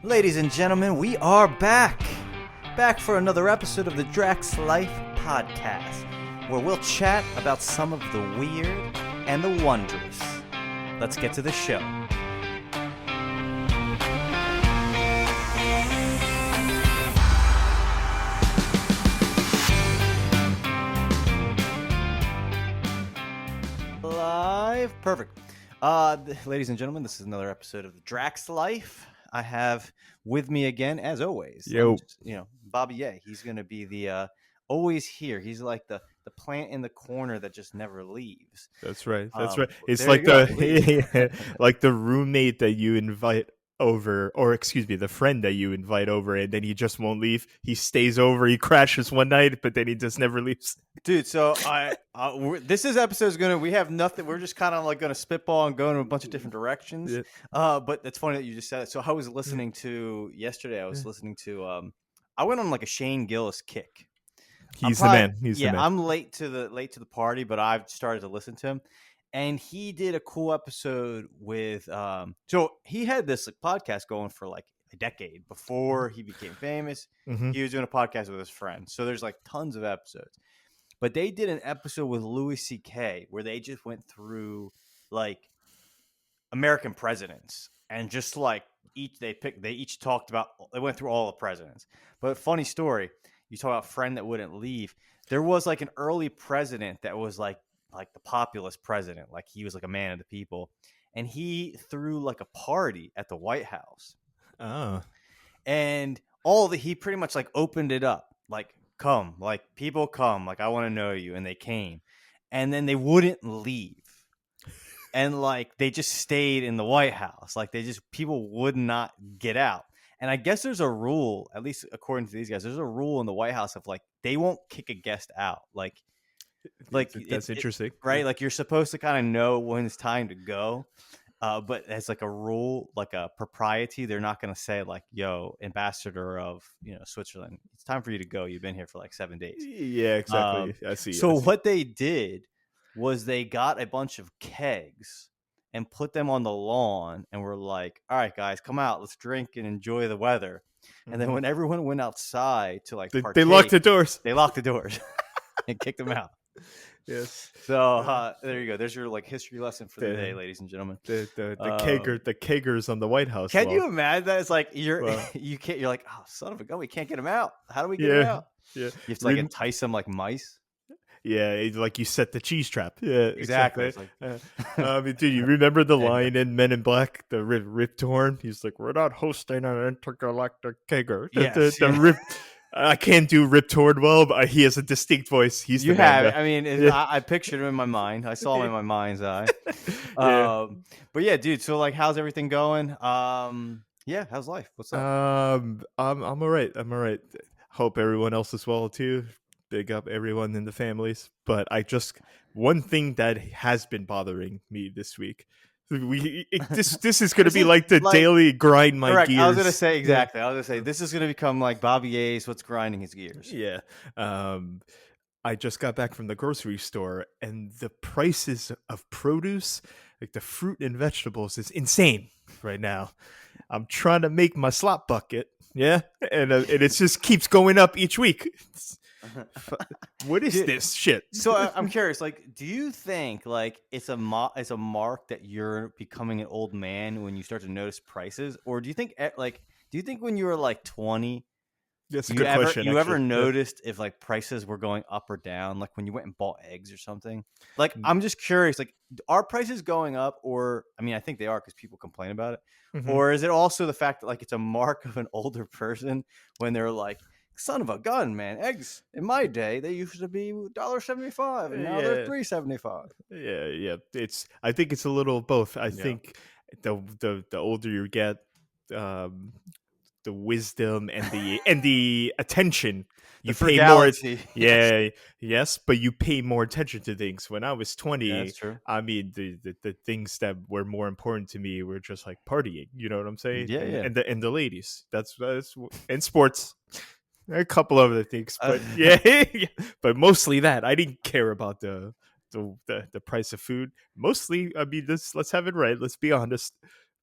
Ladies and gentlemen, we are back. Back for another episode of the Draxx Life podcast, where we'll chat about some of the weird and the wondrous. Let's get to the show. Live. Perfect. Ladies and gentlemen, this is another episode of the Draxx Life. I have with me again, as always, Bobby Ye. He's going to be the always here. He's like the plant in the corner that just never leaves. That's right. It's like like the roommate that you invite over, or excuse me, the friend that you invite over, and then he just won't leave. He stays over. He crashes one night, but then he just never leaves. Dude, so this episode is we have nothing. We're just kind of like gonna spitball and go in a bunch of different directions. Yeah. But it's funny that you just said it. So I was listening to yesterday. I was listening to I went on like a Shane Gillis kick. He's the man. He's the man. I'm late to the party, but I've started to listen to him. And he did a cool episode with so he had this podcast going for like a decade before he became famous. Mm-hmm. He was doing a podcast with his friends. So there's like tons of episodes. But they did an episode with Louis C.K. where they just went through like American presidents and just like they each talked about, they went through all the presidents. But funny story, you talk about friend that wouldn't leave. There was like an early president that was like the populist president, like he was like a man of the people, and he threw like a party at the White House. Oh, and he pretty much like opened it up, like come, like people come, like I want to know you, and they came, and then they wouldn't leave, and like they just stayed in the White House, like people would not get out. And I guess there's a rule, at least according to these guys, there's a rule in the White House of like they won't kick a guest out, like that's interesting, right? Like you're supposed to kind of know when it's time to go, but as like a rule, like a propriety, they're not going to say like, "Yo, ambassador of Switzerland, it's time for you to go. You've been here for like 7 days." Yeah, exactly. I see. So what they did was they got a bunch of kegs and put them on the lawn, and were like, "All right, guys, come out. Let's drink and enjoy the weather." And then when everyone went outside to like partake, they locked the doors. They locked the doors and kicked them out. Yes. So there you go. There's your like history lesson for the day, ladies and gentlemen. The keggers on the White House. Can you imagine that? It's like you're like, oh, son of a gun, we can't get him out. How do we get him out? Yeah. You have to like entice them like mice. Yeah, like you set the cheese trap. Yeah, exactly. Dude, you remember the line in Men in Black, the Rip Torn? He's like, "We're not hosting an intergalactic kegger." Yes, Rip. I can't do Rip Torn well, but he has a distinct voice. He's the man. I mean, I pictured him in my mind. I saw him in my mind's eye. But yeah, dude. So like, how's everything going? Yeah, how's life? What's up? I'm all right. Hope everyone else is well too. Big up everyone in the families. But one thing that has been bothering me this week. This is going to be like the daily grind my correct. gears. I was going to say exactly. I was going to say this is going to become like Bobby A's what's grinding his gears. Yeah. I just got back from the grocery store, and the prices of produce, like the fruit and vegetables, is insane right now. I'm trying to make my slop bucket, yeah, and it just keeps going up each week. What is this shit? So I'm curious, like, do you think like it's a mark that you're becoming an old man when you start to notice prices, or do you think when you were like 20, that's a good question. You ever noticed if like prices were going up or down, like when you went and bought eggs or something? Like, I'm just curious, like, are prices going up, or I mean, I think they are because people complain about it, or is it also the fact that like it's a mark of an older person when they're like, son of a gun, man, eggs in my day they used to be $1.75 and now they're $3.75. Yeah. I think it's a little of both. I think the older you get, the wisdom and the attention you pay more. Yeah, yes, but you pay more attention to things. When I was 20, that's true. I mean, the things that were more important to me were just like partying. You know what I'm saying? Yeah. And the ladies. That's and sports. A couple of other things, but but mostly that. I didn't care about the price of food. Mostly, I mean, let's have it right. Let's be honest.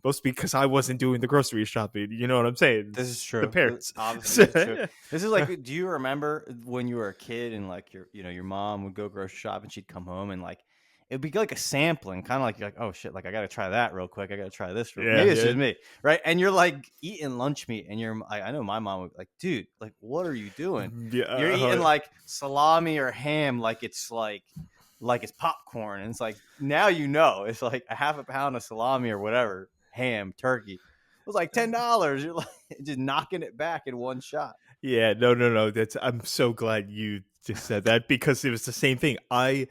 mostly because I wasn't doing the grocery shopping. You know what I'm saying? This is It's the true. parents. Obviously, So, this is true. This is like, do you remember when you were a kid and like your mom would go grocery shop and she'd come home and like it'd be like a sampling, kind of like you're like, oh shit, like I gotta try that real quick. I gotta try this real. yeah, Maybe it's yeah. just me, right? And you're like eating lunch meat, and I know my mom would be like, dude, like what are you doing? Yeah, You're eating like salami or ham, like it's popcorn, and it's like now it's like a half a pound of salami or whatever, ham, turkey. It was like $10. You're like just knocking it back in one shot. yeah, no. I'm so glad you just said that because it was the same thing. I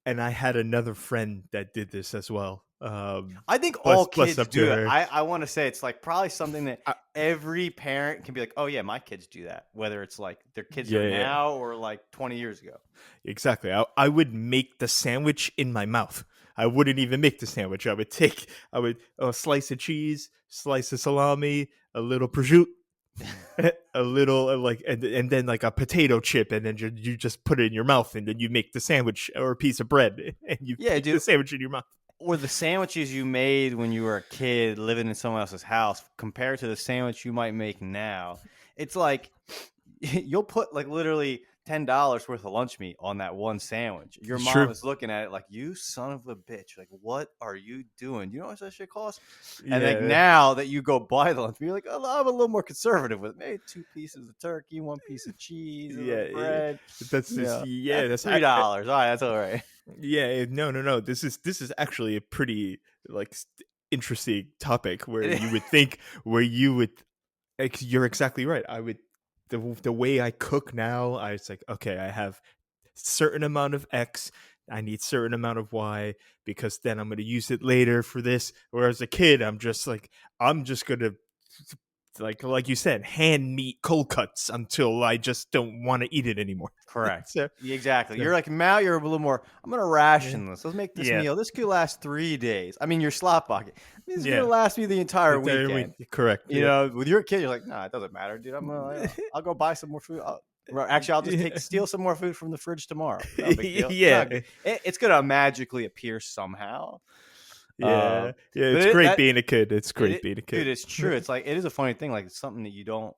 had another friend that did this as well. I think all Bless kids up to do it. her. I want to say it's like probably something that I- every parent can be like, oh yeah, my kids do that. Whether it's like their kids Yeah, are yeah. now or like 20 years ago. Exactly. I would make the sandwich in my mouth. I wouldn't even make the sandwich. I would take a slice of cheese, slice of salami, a little prosciutto, a little and then like a potato chip, and then you just put it in your mouth, and then you make the sandwich or a piece of bread, and you Yeah, put the dude. sandwich in your mouth. Or the sandwiches you made when you were a kid living in someone else's house compared to the sandwich you might make now. It's like you'll put like literally $10 worth of lunch meat on that one sandwich. Your It's mom true. is looking at it like, you son of a bitch. Like, what are you doing? Do you know how much that shit costs? And like Yeah, now that you go buy the lunch meat, you're like, oh, I'm a little more conservative with it. Maybe 2 pieces of turkey, 1 piece of cheese, a little yeah. bread. That's just That's $3. All right, that's all right. Yeah, no. This is actually a pretty like interesting topic where you would think like, you're exactly right. I would the way I cook now, I was like, okay, I have certain amount of X, I need certain amount of Y because then I'm going to use it later for this. Whereas a kid, I'm just going to like you said, hand meat cold cuts until I just don't want to eat it anymore. Correct. So, Exactly. You're like, now you're a little more, I'm going to ration yeah. this. Let's make this Yeah. meal. This could last 3 days. I mean, your slot bucket. This is going Yeah. to last me the entire weekend. Correct. You know, with your kid, you're like, nah, it doesn't matter, dude. I'll go buy some more food. Actually, I'll just steal some more food from the fridge tomorrow. No big deal. Yeah. It's going to magically appear somehow. Yeah. Yeah. but It's it- great that- being a kid. It's great being a kid. Dude, it's true. It's like, it is a funny thing. Like, it's something that you don't,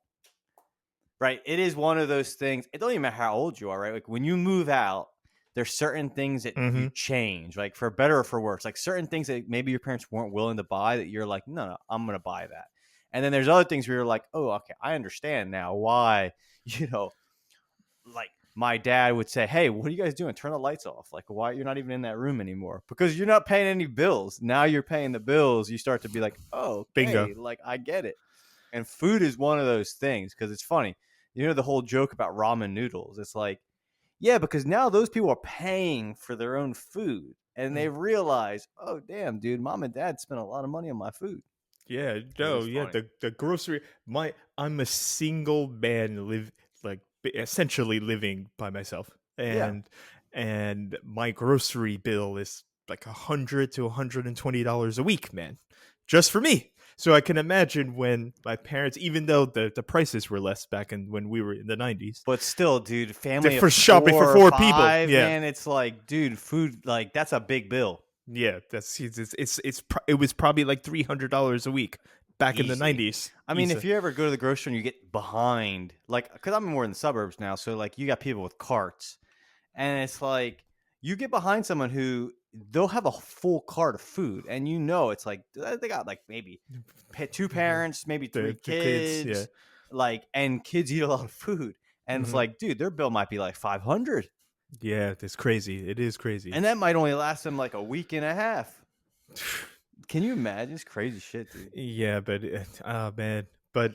right? It is one of those things. It don't even matter how old you are, right? Like, when you move out, there's certain things that you change, like for better or for worse. Like certain things that maybe your parents weren't willing to buy that you're like, no, I'm going to buy that. And then there's other things where you're like, oh, okay, I understand now why, like my dad would say, hey, what are you guys doing? Turn the lights off. Like, why you're not even in that room anymore? Because you're not paying any bills. Now you're paying the bills. You start to be like, oh, okay, Bingo. like I get it. And food is one of those things because it's funny. You know, the whole joke about ramen noodles. It's like, yeah, because now those people are paying for their own food and they realize, oh, damn, dude, mom and dad spent a lot of money on my food. Yeah, the grocery. I'm a single man, essentially living by myself, and my grocery bill is like $100 to $120 a week, man, just for me. So I can imagine when my parents, even though the prices were less back when we were in the 90s, but still, dude, family for of shopping for 4 people, five, yeah, man, it's like, dude, food, like that's a big bill. yeah, it was probably like $300 a week back in the Easy. 90s. I mean, if you ever go to the grocery and you get behind, like, because I'm more in the suburbs now, so like you got people with carts, and it's like you get behind someone who they'll have a full cart of food, and it's like they got like maybe 2 parents, maybe 3 kids, yeah. like, and kids eat a lot of food, and it's like, dude, their bill might be like 500. Yeah, it's crazy. It is crazy. And that might only last them like a week and a half. Can you imagine? It's crazy shit, dude. Yeah, but man, but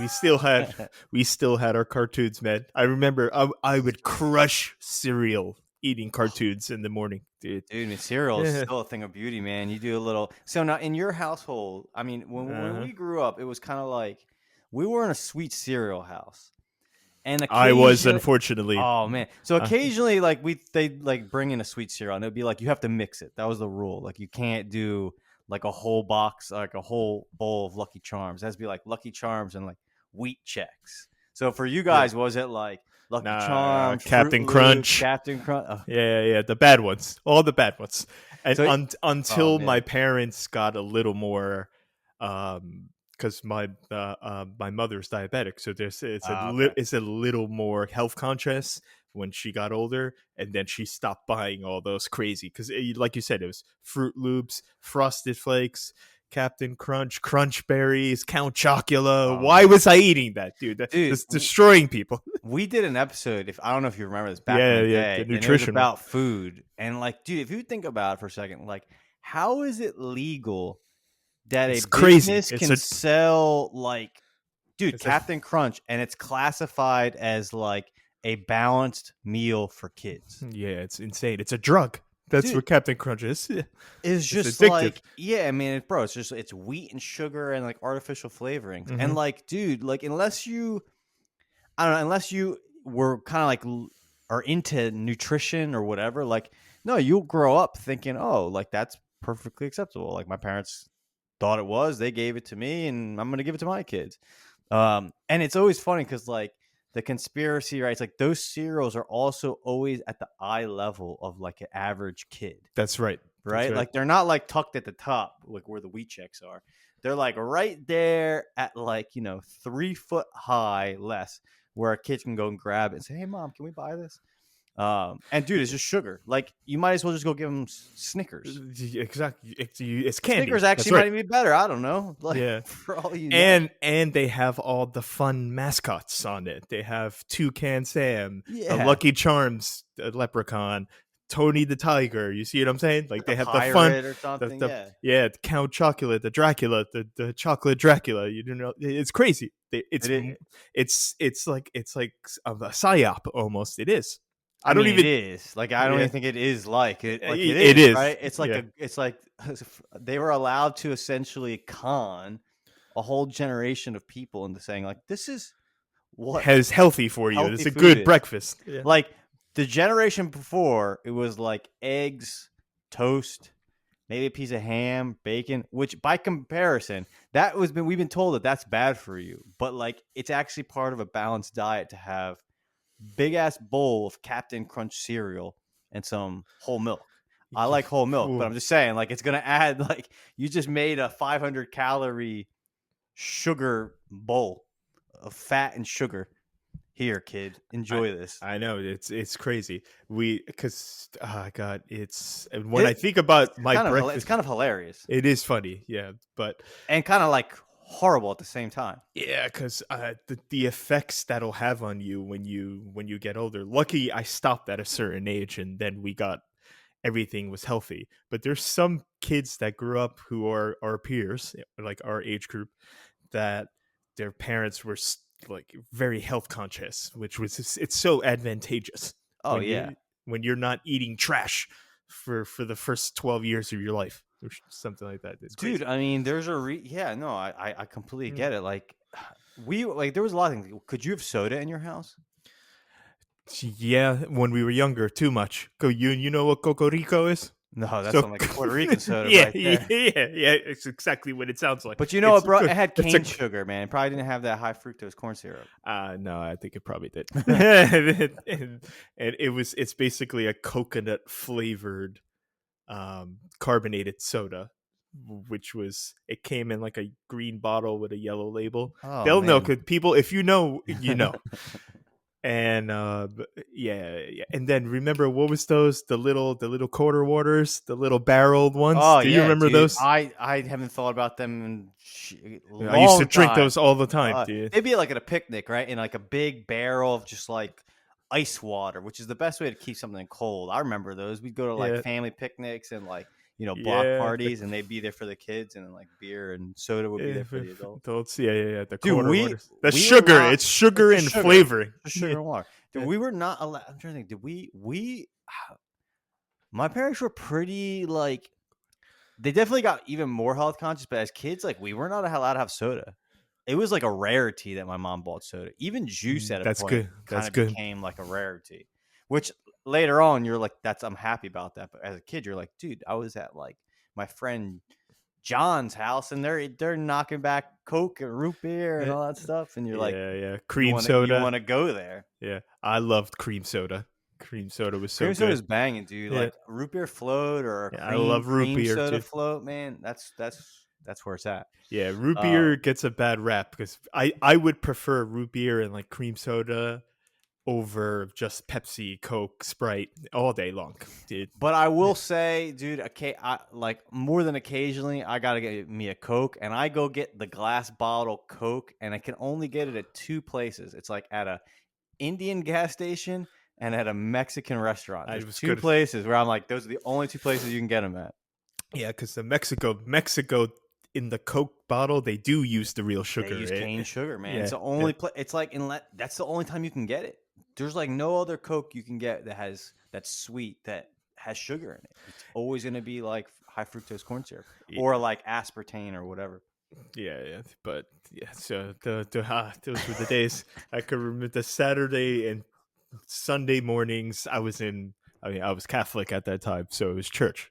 we still had our cartoons, man. I remember I would crush cereal eating cartoons in the morning, dude. Dude, cereal is still a thing of beauty, man. You do a little. So now in your household, I mean, when we grew up, it was kind of like we were in a sweet cereal house. And I was, unfortunately. Oh man! So occasionally, like they like bring in a sweet cereal, and it'd be like you have to mix it. That was the rule. Like you can't do like a whole box, like a whole bowl of Lucky Charms. It has to be like Lucky Charms and like Wheat Checks. So for you guys, was it like Lucky Charms, Captain Fruit Crunch, Loops, Captain Crunch? Oh. Yeah, the bad ones, all the bad ones. And So, oh until my man, parents got a little more, because my mother's diabetic, so okay. it's a little more health conscious when she got older, and then she stopped buying all those crazy, because like you said, it was Fruit Loops, Frosted Flakes, Captain Crunch, Crunch Berries, Count Chocula. Oh Why man, was I eating that, dude? dude, That's destroying people. we did an episode. If I don't know if you remember this back in Yeah, the yeah, the day, and it was nutrition one. about food. And like, dude, if you think about it for a second, like, how is it legal that a It's crazy. business can sell like, dude, It's a Captain Crunch, and it's classified as like a balanced meal for kids? yeah, it's insane. It's a drug. That's Dude, what Captain Crunch is. it's It's just addictive. like, yeah, I mean, bro, it's wheat and sugar and like artificial flavorings. And Hmm. like, dude, like unless you, I don't know, unless you were kind of like are into nutrition or whatever, like, no, you'll grow up thinking, oh, like that's perfectly acceptable. Like my parents thought it was, they gave it to me, and I'm gonna give it to my kids. And it's always funny because like the conspiracy, right? It's like those cereals are also always at the eye level of like an average kid, That's right. That's right? right. Like they're not like tucked at the top, like where the wheat checks are. They're like right there at like 3 foot high less, where a kid can go and grab it and say, "Hey, mom, can we buy this?" And dude, it's just sugar. Like you might as well just go give them Snickers. Exactly. It's candy. Snickers That's actually right. might even be better. I don't know. Like Yeah. for all you know. And they have all the fun mascots on it. They have Toucan Sam, Yeah, Lucky Charms, leprechaun, Tony the Tiger. You see what I'm saying? Like like a they have the fun, pirate or something. Yeah. the Count Chocula, the Dracula, the chocolate Dracula. You don't know, it's crazy. It is. It's like a psyop almost. It is. I I don't mean, it even. is. Like I don't Yeah, even think it is like it. Like it it is, is. right? It's like Yeah, a. It's like they were allowed to essentially con a whole generation of people into saying like this is what has healthy for you. healthy It's a food good is. breakfast. Yeah. Like the generation before, it was like eggs, toast, maybe a piece of ham, bacon. Which, by comparison, we've been told that that's bad for you. But like, it's actually part of a balanced diet to have big ass bowl of Captain Crunch cereal and some whole milk. I Yeah. like whole milk, but Ooh. I'm just saying, like, it's gonna add like you just made a 500 calorie sugar bowl of fat and sugar. Here, kid, I enjoy this. I know it's crazy. Because God, it's and when I It, think about my it's breakfast, kind of hilarious it is funny. Yeah, but and kind of like horrible at the same time. yeah, because the effects that'll have on you when you get older. Lucky I stopped at a certain age, and then we got everything was healthy. But there's some kids that grew up who are our peers, like our age group, that their parents were like very health conscious, which was it's so advantageous Oh when yeah, when you're not eating trash for the first 12 years of your life or something like that. It's dude. crazy. I mean, there's a yeah. No, I completely Mm. get it. Like there was a lot of things. Could you have soda in your house? Yeah, when we were younger, too much. You know what Cocorico is? No, that's So on like a Puerto Rican soda yeah, right yeah, there. yeah. It's exactly what it sounds like. But you know what, bro? It had It's a cane sugar, man. It probably didn't have that high fructose corn syrup. no, I think it probably did. And it's basically a coconut flavored carbonated soda, which was it came in like a green bottle with a yellow label. Oh They'll know, man. because people, if you know, you know. And yeah, yeah, and then remember, what was those, the little quarter waters, the little barreled ones? Oh Do you yeah, remember dude. those? I haven't thought about them in I used to long drink time. those all the time, dude. They'd be like at a picnic, right? In like a big barrel of just like ice water, which is the best way to keep something cold. I remember those. We'd go to like Yeah, family picnics and like block yeah, parties, and they'd be there for the kids, and then like beer and soda would be yeah, there for the adults. adults, yeah, yeah, yeah, the Dude, quarter waters, the we were sugar, not. it's sugar It's and just sugar, flavoring. just Yeah, sugar and water. Dude, yeah. we were not allowed. I'm trying to think. Did we? My parents were pretty like. They definitely got even more health conscious, but as kids, like we were not allowed to have soda. It was like a rarity that my mom bought soda. Even juice at a That's point good. kind That's of good. became like a rarity. Which later on you're like, I'm happy about that. But as a kid, you're like, dude, I was at like my friend John's house and they're knocking back Coke and root beer and Eh, all that stuff. And you're like, Yeah, yeah, you cream want to soda. go there. Yeah, I loved cream soda. Cream soda was so Cream soda good. is banging, dude. Yeah, Like root beer float or a yeah, I love root cream beer soda too. float, man. That's where it's at. Yeah, root Uh, beer gets a bad rap because I would prefer root beer and like cream soda over just Pepsi, Coke, Sprite all day long, dude. but I Yeah. will say, dude, like more than occasionally, I gotta get me a Coke, and I go get the glass bottle Coke, and I can only get it at two places. It's like at a Indian gas station and at a Mexican restaurant. I There's was two good. places where I'm like, those are the only two places you can get them at. Yeah, because the Mexico in the Coke bottle, they do use the real They sugar. use cane sugar, man. It's Yeah, the yeah, only It's like that's the only time you can get it. There's like no other Coke you can get that's sweet that has sugar in it. It's always gonna be like high fructose corn syrup or yeah, like aspartame or whatever. yeah. But yeah, so those were the days. I could remember the Saturday and Sunday mornings. I mean, I was Catholic at that time, so it was church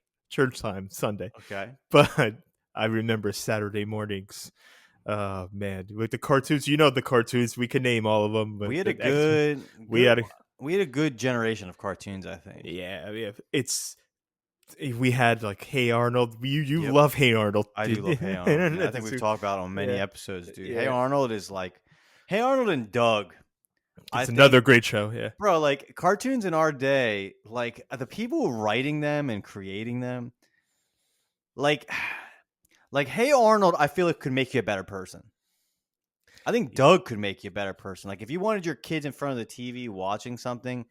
time Sunday. Okay, But I remember Saturday mornings. Oh man, with the cartoons, you know the cartoons. We can name all of them, but we had a the X, we good had a we had a good generation of cartoons. I think. yeah, it's we had like Hey Arnold. You Yep, love Hey Arnold, I do dude. love Hey Arnold, man. I think That's we've talked about it on many yeah, episodes, dude. Hey yeah. Arnold is like Hey Arnold and Doug. I It's think another great show. Yeah, bro, like cartoons in our day, like the people writing them and creating them, like, like Hey Arnold, I feel it could make you a better person. I think Doug could make you a better person. Like if you wanted your kids in front of the TV watching something,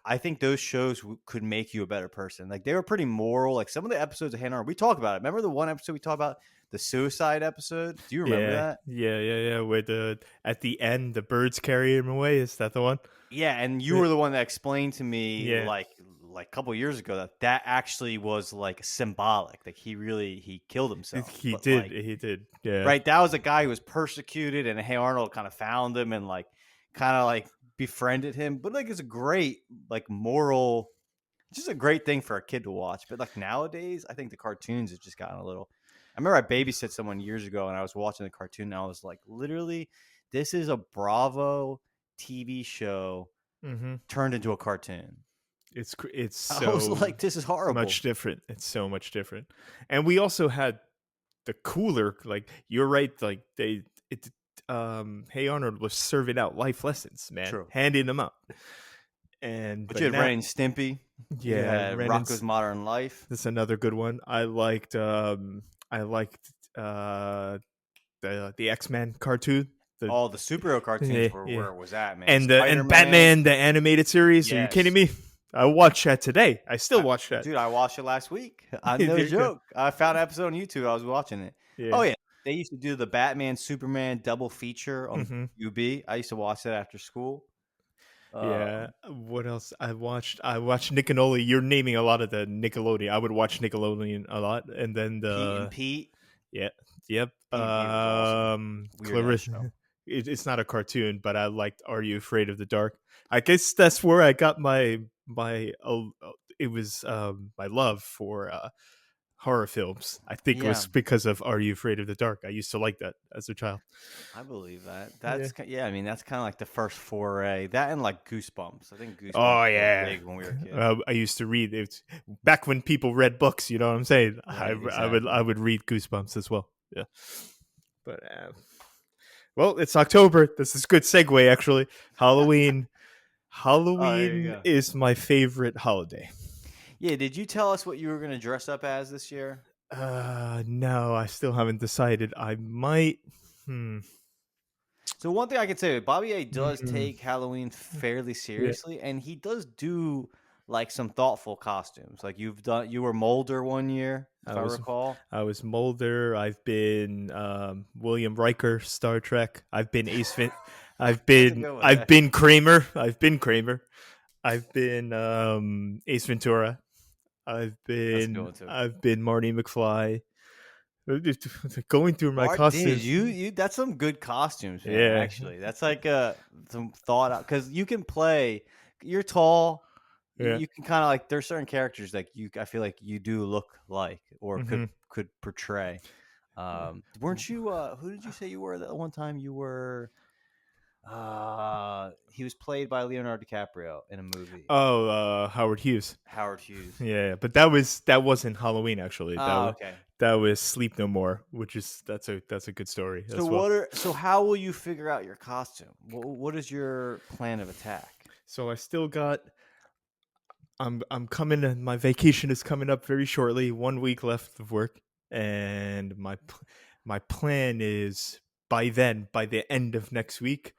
I think those shows could make you a better person. Like they were pretty moral. Like some of the episodes of Hey Arnold, we talked about it. Remember the one episode we talked about the suicide episode? Do you remember yeah, that? yeah. Where the at the end the birds carry him away. Is that the one? Yeah, and you Yeah, were the one that explained to me yeah. like a couple years ago that actually was like symbolic. Like he killed himself. He But did. like He did. Yeah. right, that was a guy who was persecuted and Hey Arnold kind of found him and like kind of like befriended him. But like it's a great like moral just a great thing for a kid to watch. But like nowadays, I think the cartoons have just gotten a little I remember I babysit someone years ago and I was watching the cartoon and I was like, literally, this is a Bravo TV show Mm-hmm. turned into a cartoon. It's I was so like, this is horrible. much different. It's so much different. And we also had the cooler, like you're right, like Hey Arnold was serving out life lessons, man, True. handing them out. And But but you had now, Ren and Stimpy. You yeah, had Rocco's Modern Life. that's another good one. I liked the X-Men cartoon. The All the superhero yeah, cartoons were yeah. where it was at, man. And Spider-Man. Batman the animated series. Are you kidding Yes. me? I watched that today. I still watch that. Dude, I watched it last week. There No you go. joke. I found an episode on YouTube. I was watching it. Yeah. Oh, yeah. They used to do the Batman Superman double feature on Hmm. UB. I used to watch that after school. Yeah. Um, What else? I watched Nickelodeon. You're naming a lot of the Nickelodeon. I would watch Nickelodeon a lot, and then Pete and the Pete. yeah, yep. Pete and Pete was awesome. Weird ass Clarissa. show. It's not a cartoon, but I liked Are You Afraid of the Dark? I guess that's where I got it was my love for horror films. I think it Yeah, was because of Are You Afraid of the Dark? I used to like that as a child. I believe that. Yeah. Yeah. I mean, that's kind of like the first foray. That and like Goosebumps. I think Oh Goosebumps was yeah. big when we were kids. I used to read it back when people read books. You know what I'm saying? Right, I exactly. would read Goosebumps as well. Yeah. But well, it's October. This is a good segue actually. Halloween. Oh, there you Halloween go. is my favorite holiday. Yeah, did you tell us what you were going to dress up as this year? No, I still haven't decided. I might. Hmm. So one thing I can say, Bobby A does Mm, take Halloween fairly yeah, seriously, and he does do like some thoughtful costumes. Like you were Mulder one year, if I I was recall. I was Mulder. I've been William Riker, Star Trek. I've been That's a good one, I've actually. been Kramer. I've been Kramer. I've been Ace Ventura. That's a good one too. I've been Marty McFly. Going through my Art, dude, costumes. you that's some good costumes, man. Yeah, Actually, that's like some thought out because you can play. You're tall. yeah. You can kind of like there's certain characters like you. I feel like you do look like or Hmm. could portray. Weren't you? Who did you say you were that one time? You were. He was played by Leonardo DiCaprio in a movie. Oh, Howard Hughes. Howard Hughes. Yeah, but that wasn't Halloween actually. Oh, okay. That was Sleep No More, which is that's a good story So as well. so how will you figure out your costume? What is your plan of attack? So I still got. I'm coming. My vacation is coming up very shortly. 1 week left of work, and my plan is by then, by the end of next week,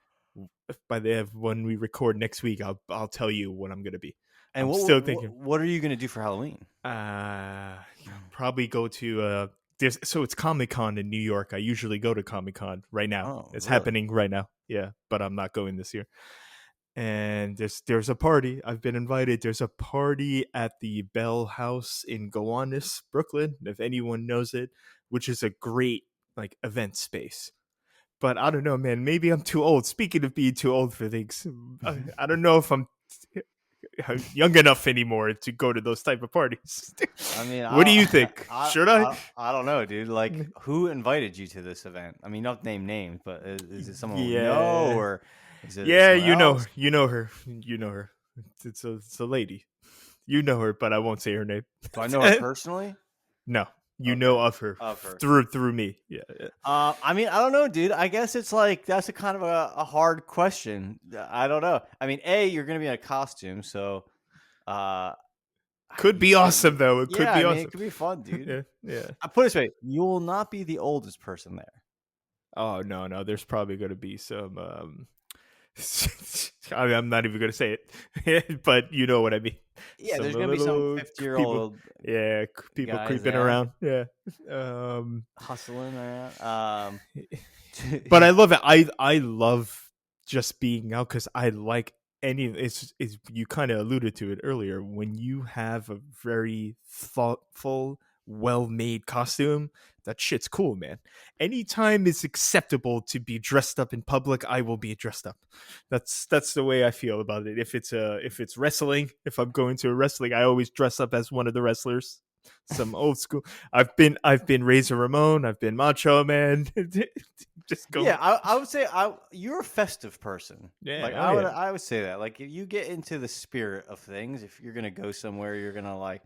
when we record next week, I'll tell you what I'm gonna be. And I'm still thinking. what are you gonna do for Halloween? Probably go to so it's Comic-Con in New York. I usually go to Comic-Con right now. Oh, It's really? happening right now. Yeah, but I'm not going this year. And there's a party. I've been invited. There's a party at the Bell House in Gowanus, Brooklyn, if anyone knows it, which is a great like event space. But I don't know, man. Maybe I'm too old. Speaking of being too old for things, I don't know if I'm young enough anymore to go to those type of parties. I mean, what do you think? Should I? I don't know, dude. Like, who invited you to this event? I mean, not name names, but is it someone we know, or is it Yeah, someone else? you know her. It's a lady. You know her, but I won't say her name. Do I know her personally? No, you Okay. know of her. Of her. Through me. Yeah. I mean, I don't know, dude. I guess it's like that's a kind of a hard question. I don't know. I mean, you're gonna be in a costume, so could be awesome though. It yeah, could be I mean, awesome. it could be fun, dude. Yeah. I put it this way: you will not be the oldest person there. Oh no, there's probably gonna be some. I mean, I'm not even gonna say it, but you know what I mean. Yeah, Some there's gonna be some 50-year-old people guys creeping there. around. Yeah. Hustling around. But I love it. I love just being out because I like it's you kind of alluded to it earlier when you have a very thoughtful, well made costume. That shit's cool, man. Anytime it's acceptable to be dressed up in public, I will be dressed up. That's the way I feel about it. If it's wrestling, if I'm going to a wrestling, I always dress up as one of the wrestlers. Some old school. I've been Razor Ramon. I've been Macho Man. Just go. Yeah, I would say you're a festive person. Yeah, Like I would say that. Like if you get into the spirit of things, if you're gonna go somewhere, you're gonna like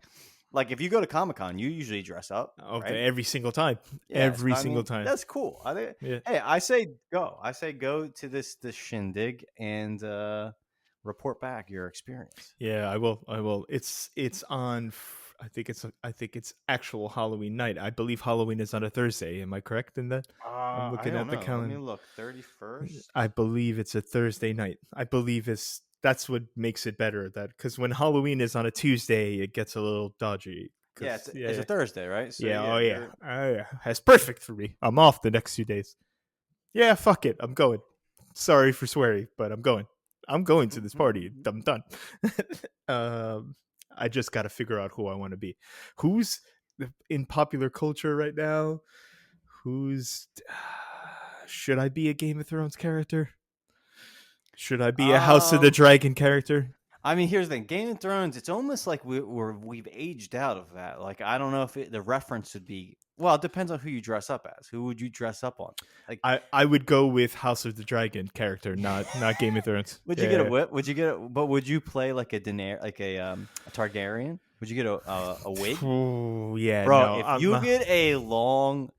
if you go to Comic-Con, you usually dress up. Okay, right? every single time. Yeah, Every so, I single mean, time. That's cool. I think. Yeah. Hey, I say go. I say go to this shindig and report back your experience. Yeah, I will. It's on. I think it's actual Halloween night. I believe Halloween is on a Thursday. Am I correct in that? I'm I looking don't at the know. Let calendar. me look. 31st. I believe it's a Thursday night. I believe that's what makes it better. That because when Halloween is on a Tuesday, it gets a little dodgy. Yeah, it's a Thursday, right? So, yeah. Oh yeah. That's perfect for me. I'm off the next 2 days. Yeah. Fuck it. I'm going. Sorry for swearing, but I'm going. I'm going to this party. I'm done. I just got to figure out who I want to be. Who's in popular culture right now? Who's should I be a Game of Thrones character? Should I be a House of the Dragon character? I mean, here's the thing: Game of Thrones. It's almost like we've aged out of that. Like, I don't know if the reference would be. Well, it depends on who you dress up as. Who would you dress up on? Like, I would go with House of the Dragon character, not Game of Thrones. Would you get a whip? Would you get? But would you play like a Targaryen? Would you get a wig? Oh yeah, bro. no, if you get a long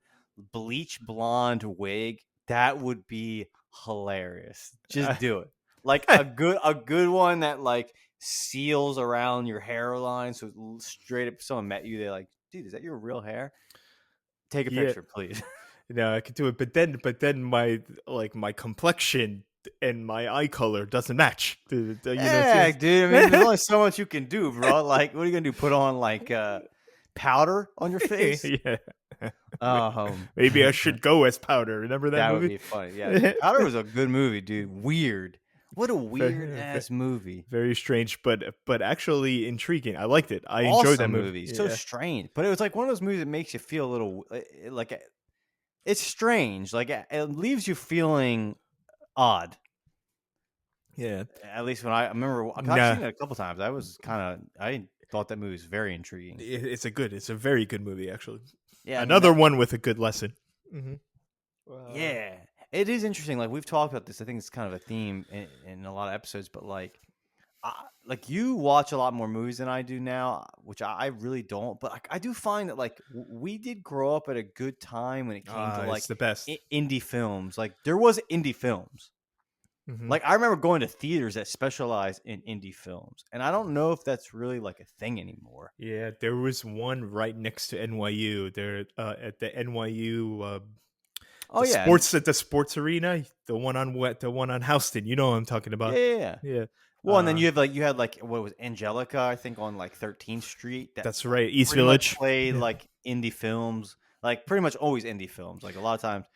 bleach blonde wig, that would be hilarious. Just do it. Like a good one that like seals around your hairline, so straight up. If someone met you, they're like, "Dude, is that your real hair?" Take a picture, please. No, I could do it, but then my complexion and my eye color doesn't match. Dude. I mean, there's only so much you can do, bro. Like, what are you gonna do? Put on like powder on your face? Yeah. Maybe I should go as Powder. Remember that movie? That would be funny. Yeah, Powder was a good movie, dude. Weird. What a weird ass movie. Very strange, but actually intriguing. I liked it. I awesome enjoyed that movie. So strange, but it was like one of those movies that makes you feel a little like it's strange. Like it leaves you feeling odd. Yeah. At least when I remember, I've seen it a couple times. I thought that movie was very intriguing. It's a very good movie, actually. Yeah. Another one with a good lesson. Mm-hmm. Yeah. It is interesting. Like we've talked about this. I think it's kind of a theme in a lot of episodes. But like you watch a lot more movies than I do now, which I really don't. But like I do find that like we did grow up at a good time when it came to like It's the best. indie films. Like there was indie films. Hmm. Like I remember going to theaters that specialize in indie films, and I don't know if that's really like a thing anymore. Yeah, there was one right next to NYU. There at the NYU Oh yeah, and the sports arena, the one on Houston. You know what I'm talking yeah, about? yeah, yeah. Yeah. Well, and then you had like what was Angelica, I think, on like 13th Street that That's right. East pretty much Village. played Yeah. like indie films, like pretty much always indie films. Like a lot of times,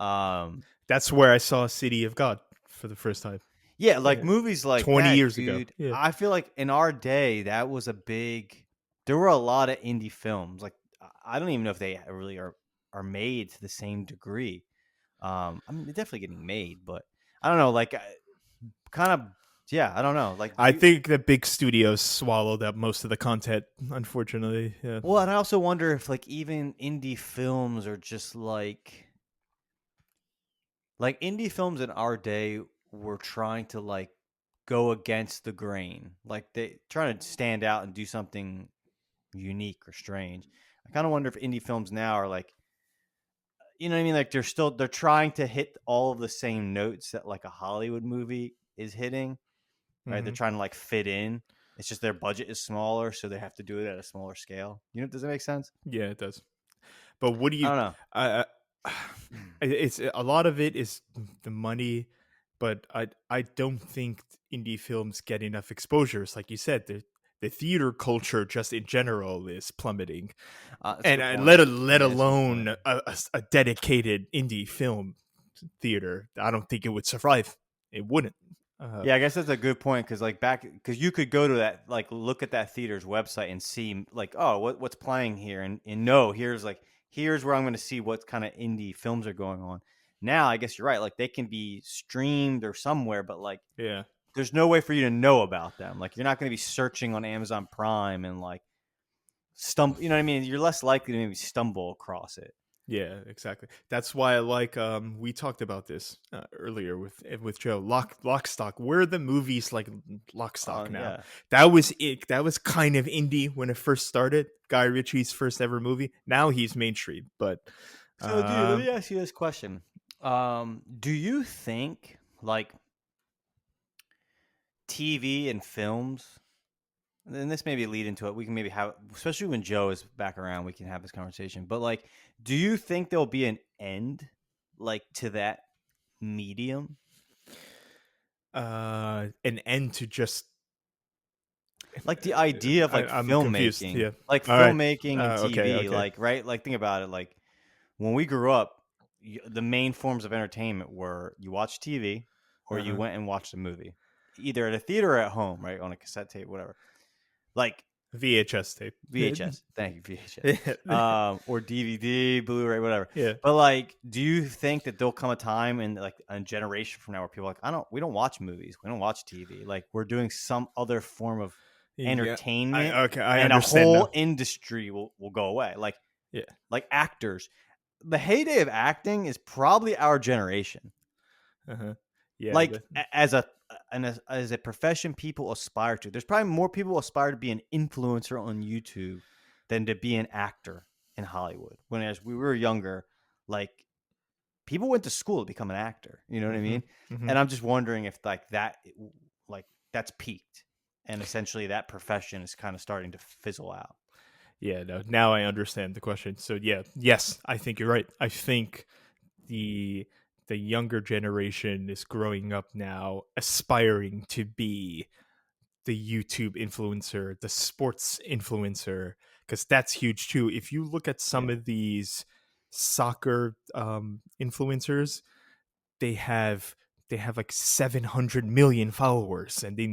um, That's where I saw City of God for the first time. yeah, like Yeah. movies like 20 that, years ago. dude. Yeah. I feel like in our day that was a big. There were a lot of indie films. Like I don't even know if they really are made to the same degree. I mean, they're definitely getting made, but I don't know. Like kind of, yeah, I don't know. Like do I you? think the big studios swallowed up most of the content, unfortunately. Yeah. Well, and I also wonder if like even indie films are just like indie films in our day were trying to like go against the grain. Like they trying to stand out and do something unique or strange. I kind of wonder if indie films now are like, you know what I mean? Like they're trying to hit all of the same notes that like a Hollywood movie is hitting, right? They're Hmm. trying to like fit in. It's just their budget is smaller, so they have to do it at a smaller scale. You know, does that make sense? Yeah, it does. But what do I you? don't know. I, it's a lot of it is the money, but I don't think indie films get enough exposures. Like you said, the theater culture just in general is plummeting, That's a and good point. let Yeah, that's a good point. alone a dedicated indie film theater. I don't think it would survive. It wouldn't. Uh, Yeah, I guess that's a good point because like back because you could go to that like look at that theater's website and see like oh what's playing here and no here's where I'm going to see what kind of indie films are going on. Now I guess you're right. Like they can be streamed or somewhere, but like yeah. there's no way for you to know about them. Like you're not going to be searching on Amazon Prime and like stumble. You know what I mean? You're less likely to maybe stumble across it. Yeah, exactly. That's why I like. We talked about this earlier with Joe. Lockstock. Where are the movies like Lockstock now? Yeah. That was it. That was kind of indie when it first started. Guy Ritchie's first ever movie. Now he's mainstream. But So, dude, let um, me ask you this question. Do you think like TV and films, and this maybe lead into it. We can maybe have, especially when Joe is back around, we can have this conversation. But like, do you think there'll be an end, like to that medium? an end to just. Like the idea of like I'm confused. filmmaking, Yeah. like All right. filmmaking and Okay. TV, Okay. like right, like think about it. Like when we grew up, the main forms of entertainment were you watched TV or Uh you huh. went and watched a movie, either at a theater or at home, right, on a cassette tape, whatever. Like VHS tape. VHS. Thank you, VHS. Yeah. Or DVD, Blu-ray, whatever. Yeah. But like, do you think that there'll come a time in like a generation from now where people are like, we don't watch movies, we don't watch TV. Like we're doing some other form of Yeah. entertainment, Okay. I and a understand whole now. industry will go away. Yeah. Like actors, the heyday of acting is probably our generation. Uh huh. Yeah. Like as a profession people aspire to. There's probably more people aspire to be an influencer on YouTube than to be an actor in Hollywood. When as we were younger, like people went to school to become an actor. You know what I Mm-hmm. mean? Mm-hmm. And I'm just wondering if like that's peaked, and essentially that profession is kind of starting to fizzle out. Yeah, no. Now I understand the question. So yeah, yes, I think you're right. I think the the younger generation is growing up now aspiring to be the YouTube influencer, the sports influencer, because that's huge too. If you look at some Yeah, of these soccer influencers, they have they have like 700 million followers, and they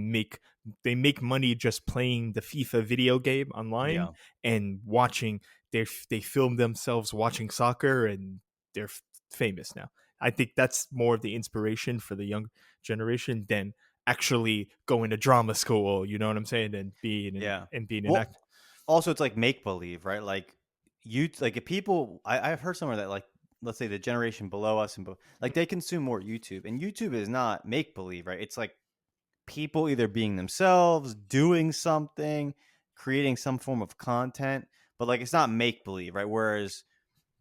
make money just playing the FIFA video game online yeah, and watching. They film themselves watching soccer, and they're famous now. I think that's more of the inspiration for the young generation than actually going to drama school. You know what I'm saying? yeah. And being an Well, actor. also it's like make believe, right? Like you like if people I've heard somewhere that like let's say the generation below us and like they consume more YouTube, and YouTube is not make believe, right? It's like people either being themselves, doing something, creating some form of content, but like it's not make believe, right? Whereas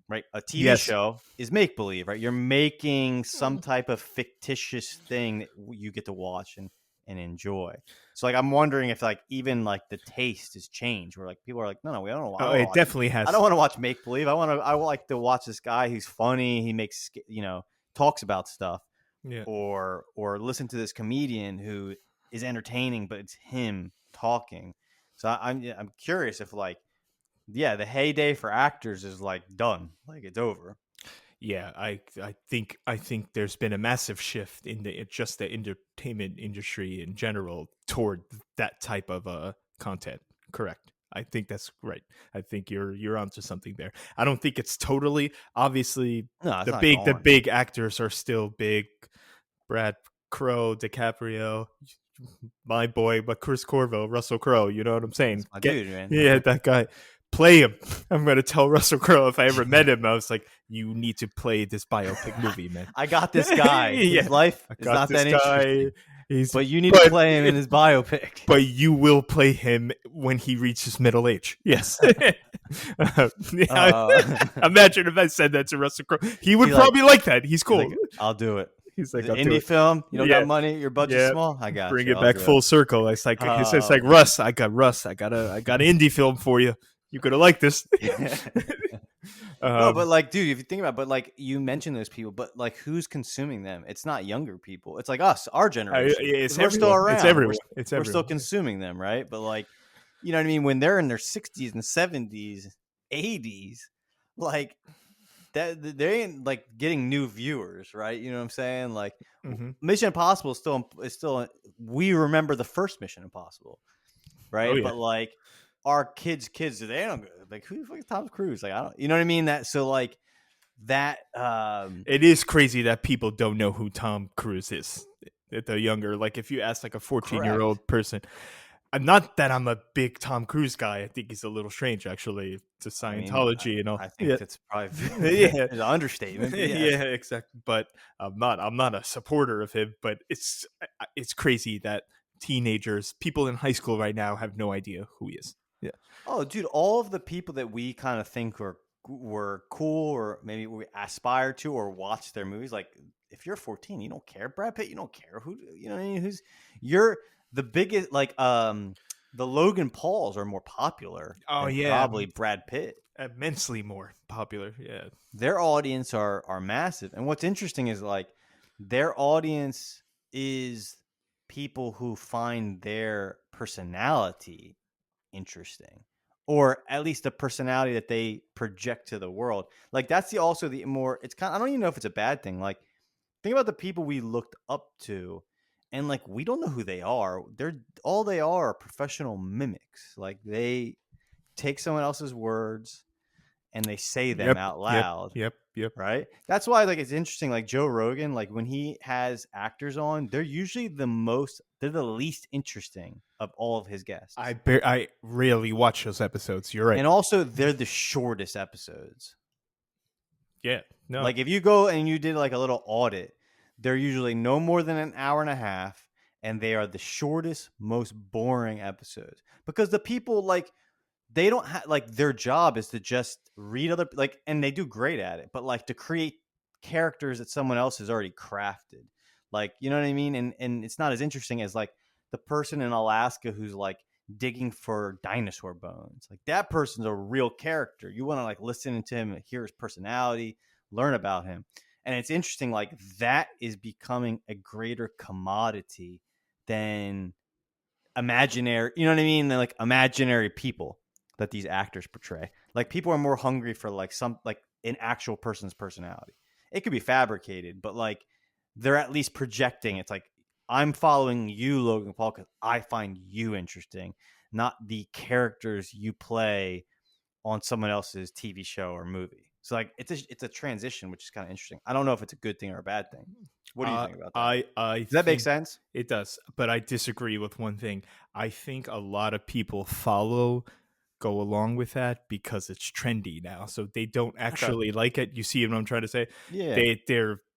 right, a TV Yes. show is make believe, right? You're making some type of fictitious thing that you get to watch and enjoy. So like I'm wondering if like even like the taste has changed, where like people are like, no, we don't. I Oh, don't it watch. definitely I don't has. want to watch make believe. I like to watch this guy who's funny. He makes talks about stuff, Yeah. or listen to this comedian who is entertaining, but it's him talking. So I'm curious if like the heyday for actors is like done, like it's over. Yeah, I think there's been a massive shift in just the entertainment industry in general toward that type of content. Correct. I think that's right. I think you're onto something there. I don't think it's totally obviously No, it's the not big the gone. big actors are still big. Brad Crowe, DiCaprio, my boy, but Chris Corvo, Russell Crowe. You know what I'm saying? That's my dude, man. Yeah, that guy. Play him. I'm gonna tell Russell Crowe if I ever met him. I was like, you need to play this biopic movie, man. I got this guy. Yeah, His life I is got not this that guy. interesting, He's but you need to play him in his biopic. but you will play him when he reaches middle age. Yes. Imagine if I said that to Russell Crowe. He would He's like- probably like that. He's He's cool. like, I'll do it. He's like, The I'll do indie it. film, you don't Yeah. got money, your budget's Yeah. small. I got Bring you. it I'll back do full circle. It's like it's like Russ. I got an indie film for you. You're gonna like this. No, but like, dude, if you think about it, but like you mentioned those people, but like who's consuming them? It's not younger people. It's like us, our generation. It's 'Cause we're still everyone. around. It's everyone. We're still consuming them, right? But like, you know what I mean? When they're in their 60s and 70s, 80s, like that, they ain't like getting new viewers, right? You know what I'm saying? Like, Mhm. Mission Impossible is still. We remember the first Mission Impossible, right? Oh, yeah. But like our kids, they don't like who the fuck is Tom Cruise? Like I don't, you know what I mean? That so like that. It is crazy that people don't know who Tom Cruise is. The younger, like if you ask like a 14-year-old person, not that I'm a big Tom Cruise guy. I think he's a little strange, actually, to Scientology and all. I think that's probably Yeah. an understatement. But yes. Yeah, exactly. But I'm not a supporter of him. But it's crazy that teenagers, people in high school right now, have no idea who he is. Yeah. Oh, dude, all of the people that we kind of think were cool, or maybe we aspire to, or watch their movies. Like, if you're 14, you don't care. Brad Pitt, you don't care. Who, you know what I mean? You're the biggest. Like, the Logan Pauls are more popular. Oh, than yeah. probably Brad Pitt. Immensely more popular. Yeah. Their audience are massive, and what's interesting is like their audience is people who find their personality interesting, or at least the personality that they project to the world. Like that's the more, it's kind of, I don't even know if it's a bad thing. Like think about the people we looked up to, and like we don't know who they are. They are professional mimics. Like they take someone else's words and they say them out loud. Yep. Right. That's why like it's interesting. Like Joe Rogan, like when he has actors on, they're usually they're the least interesting of all of his guests. I rarely watch those episodes. You're right. And also they're the shortest episodes. Yeah. No. Like if you go and you did like a little audit, they're usually no more than an hour and a half, and they are the shortest, most boring episodes, because the people like they don't have like their job is to just read other like, and they do great at it, but like to create characters that someone else has already crafted. Like, you know what I mean? And it's not as interesting as like the person in Alaska who's like digging for dinosaur bones. Like that person's a real character. You want to like listen to him, hear his personality, learn about him. And it's interesting, like that is becoming a greater commodity than imaginary, you know what I mean? Than like imaginary people that these actors portray. Like people are more hungry for like some like an actual person's personality. It could be fabricated, but like they're at least projecting. It's like I'm following you, Logan Paul, because I find you interesting, not the characters you play on someone else's TV show or movie. So like it's a transition, which is kind of interesting. I don't know if it's a good thing or a bad thing. What do you think about that? Does that make sense? It does, but I disagree with one thing. I think a lot of people follow go along with that because it's trendy now. So they don't Okay. actually like it. You see what I'm trying to say? Yeah.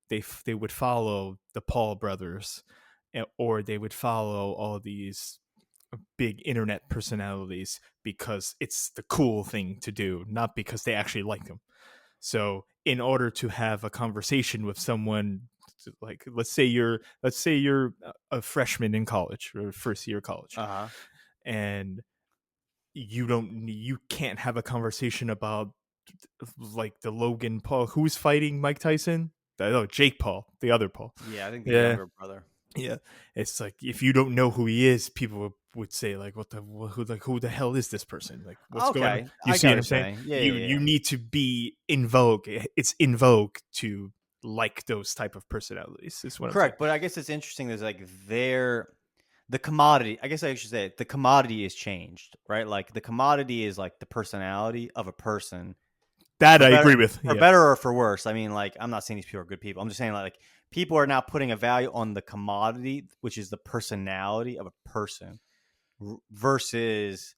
They would follow the Paul brothers, or they would follow all these big internet personalities because it's the cool thing to do, not because they actually like them. So in order to have a conversation with someone, like let's say you're a freshman in college or first year college, Uh huh. and you can't have a conversation about like the Logan Paul who's fighting Mike Tyson. Oh, Jake Paul, the other Paul. Yeah, I think the Yeah, younger brother. yeah. It's like if you don't know who he is, people would say like, who the hell is this person? Like, what's going on? Okay, You I see got what what you're I'm saying? saying. Yeah, You yeah, need to be in vogue. It's in vogue to like those type of personalities. Is what I'm saying. correct. But I guess it's interesting. There's like the commodity. I guess I should say the commodity is changed, right? Like the commodity is like the personality of a person, That for I better, agree with. for Yeah. better or for worse. I mean, like I'm not saying these people are good people. I'm just saying like people are now putting a value on the commodity, which is the personality of a person, versus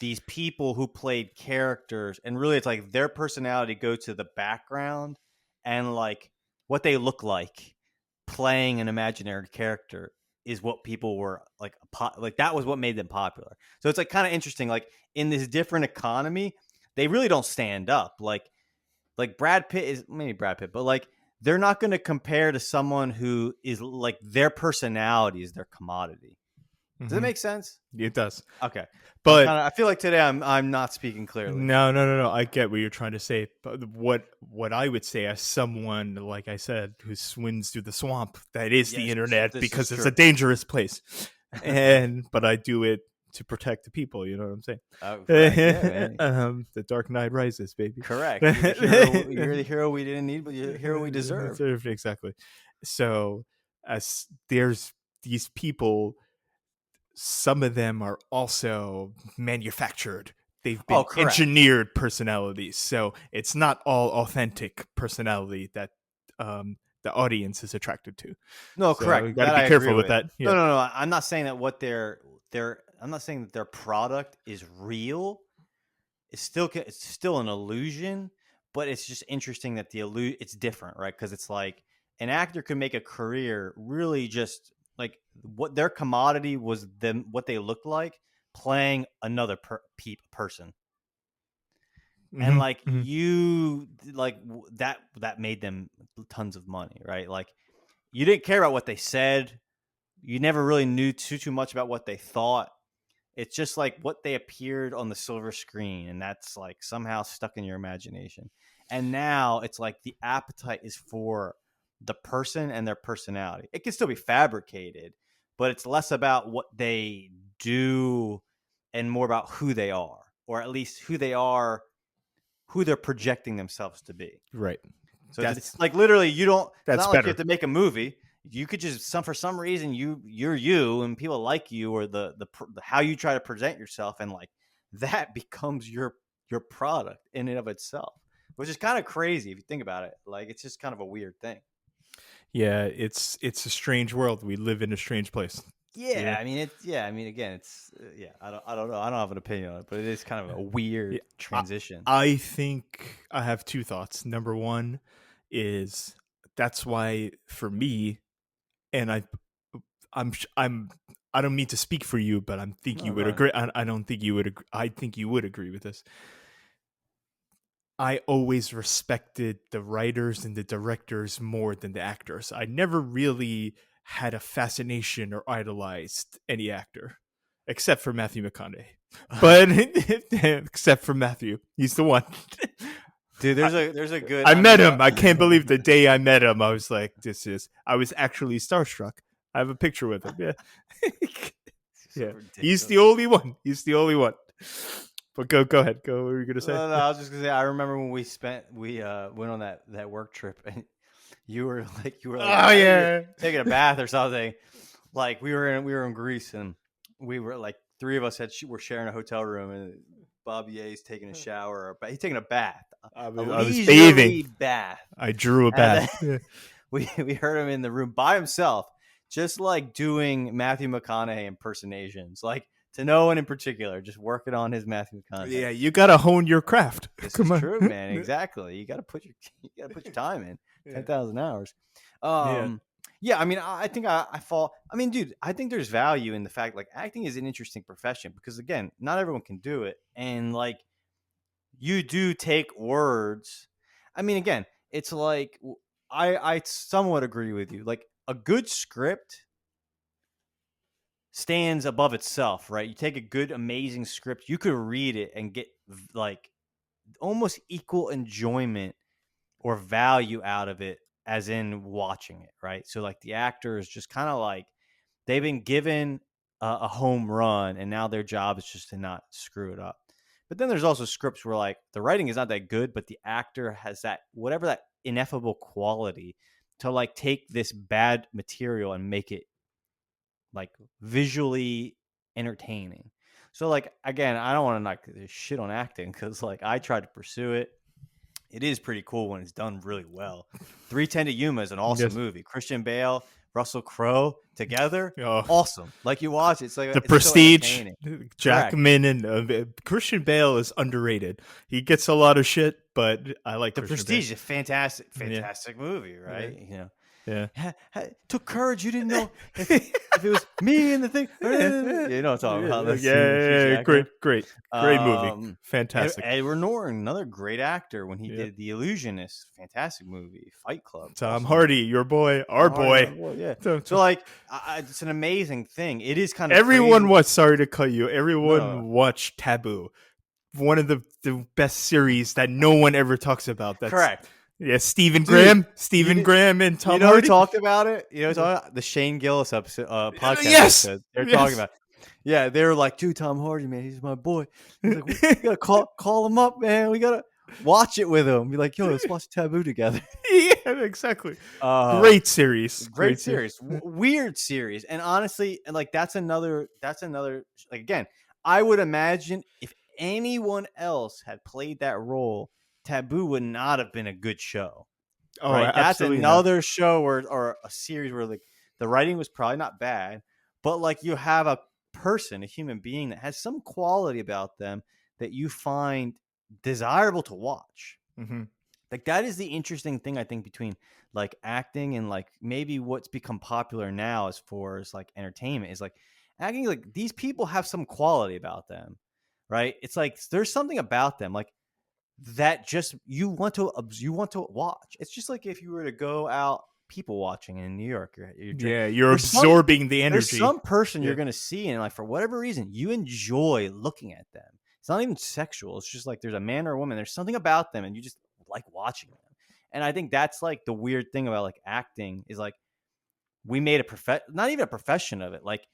these people who played characters, and really it's like their personality go to the background, and like what they look like playing an imaginary character is what people were like like that was what made them popular. So it's like kind of interesting, like in this different economy they really don't stand up. Like Brad Pitt is maybe Brad Pitt, but like they're not going to compare to someone who is like their personality is their commodity. Does that Hmm. make sense? It does. Okay. But I feel like today I'm not speaking clearly. no. I get what you're trying to say. But what I would say as someone, like I said, who swims through the swamp, that is the Yes, internet this is because it's a true. dangerous place. But I do it to protect the people. You know what I'm saying? Right. Yeah, man. The Dark Knight Rises, baby. Correct. You're the hero. You're the hero we didn't need, but you're the hero we deserve. Exactly. So as there's these people, some of them are also manufactured. They've Oh, been correct. engineered personalities, so it's not all authentic personality that the audience is attracted to. No, So you correct. got to That be I agree careful with with. that. No, Yeah. no, no. I'm not saying that what their I'm not saying that their product is real. It's still an illusion, but it's just interesting that it's different, right? Because it's like an actor could make a career really just like what their commodity was them, what they looked like playing another person, and Hmm. like Hmm. you like that made them tons of money, right? Like you didn't care about what they said, you never really knew too much about what they thought. It's just like what they appeared on the silver screen, and that's like somehow stuck in your imagination. And now it's like the appetite is for the person and their personality. It can still be fabricated, but it's less about what they do and more about who they are, or at least who they are, who they're projecting themselves to be. Right. So it's That's like literally you don't. It's that's not like you have better. to make a movie. You could just for some reason you're you and people like you, or the how you try to present yourself, and like that becomes your product in and of itself, which is kind of crazy if you think about it. Like it's just kind of a weird thing. Yeah, it's a strange world. We live in a strange place. Yeah, Yeah. I mean it's yeah, I mean again it's yeah. I don't know. I don't have an opinion on it, but it is kind of a Yeah. weird I, transition. I think I have two thoughts. Number one is that's why for me, and I'm I don't mean to speak for you, but I think you No, go would ahead. agree. I don't think you would agree. I think you would agree with this. I always respected the writers and the directors more than the actors. I never really had a fascination or idolized any actor, except for Matthew McConaughey. But except for Matthew, he's the one. Dude, I, there's a good. I I mean, met him. I can't believe the day I met him. I was like, "This is." I was actually starstruck. I have a picture with him. Yeah, so yeah. He's the ridiculous. only one. He's the only one. But go ahead. Go. What were you gonna say? No, I was just gonna say. I remember when we went on that work trip, and you were like Oh I think you were yeah. taking a bath or something. Like we were in Greece, and we were like three of us were sharing a hotel room, and Bob Ye's taking a shower, but he's taking a bath, a I was bathing. leisurely bath, I drew a and bath. then Yeah. we heard him in the room by himself, just like doing Matthew McConaughey impersonations, like To no one in particular, just working on his Matthew content. Yeah, you gotta hone your craft. This Come is on. true, man. Exactly. You got to put your time in. Yeah. 10,000 hours. Yeah. Yeah. I mean, I think I fall. I mean, dude, I think there's value in the fact like acting is an interesting profession because again, not everyone can do it, and like you do take words. I mean, again, it's like I somewhat agree with you. Like a good script stands above itself, right? You take a good, amazing script, you could read it and get like almost equal enjoyment or value out of it as in watching it, right? So like the actor is just kind of like they've been given a home run and now their job is just to not screw it up. But then there's also scripts where like the writing is not that good, but the actor has that whatever that ineffable quality to like take this bad material and make it like visually entertaining. So like again, I don't want to knock this shit on acting because like I tried to pursue it. It is pretty cool when it's done really well. 310 to Yuma is an awesome Yes. movie. Christian Bale, Russell Crowe together, Oh, awesome. Like you watch it, it's like The it's so Prestige, entertaining. Correct. Jackman, and Christian Bale is underrated. He gets a lot of shit, but I like The Christian Prestige is a Yeah. fantastic movie, right? You know, Bale. took courage. You didn't know if it was me and the thing. You know what I'm talking about. That's Yeah, Jackman. great movie. Fantastic. Edward Norton, another great actor when he Yeah. did The Illusionist, fantastic movie. Fight Club, Tom awesome Hardy, your boy, our movie. boy. Yeah. So- So like, it's an amazing thing. It is kind of Everyone crazy. was sorry to cut you. Everyone No. watched Taboo, one of the best series that no one ever talks about. That's Correct. Yeah, Stephen Dude, Graham, and Tom You know Hardy. who talked about it? You know, who talked about the Shane Gillis episode, podcast Yes! episode. They're Yes. talking about. Yeah, they were like, dude, Tom Hardy, man, he's my boy. He's like, we gotta call him up, man. We gotta watch it with him. Be like, yo, let's watch Taboo together. Yeah, exactly. Uh, Great series. Great series. Weird series. And honestly, and like that's another like again, I would imagine if anyone else had played that role, Taboo would not have been a good show. Oh, Right? That's absolutely not. another show or a series where like the writing was probably not bad, but like you have a person, a human being that has some quality about them that you find desirable to watch. Mhm. Like that is the interesting thing I think between like acting and like maybe what's become popular now as far as like entertainment is like acting. Like these people have some quality about them, right? It's like there's something about them like that just you want to watch. It's just like if you were to go out people watching in New York. Yeah, you're There's some- absorbing the There's energy. some person Yeah. you're going to see and like for whatever reason you enjoy looking at them. It's not even sexual. It's just like there's a man or a woman. There's something about them and you just like watching them. And I think that's like the weird thing about like acting is like we made not even a profession of it. Like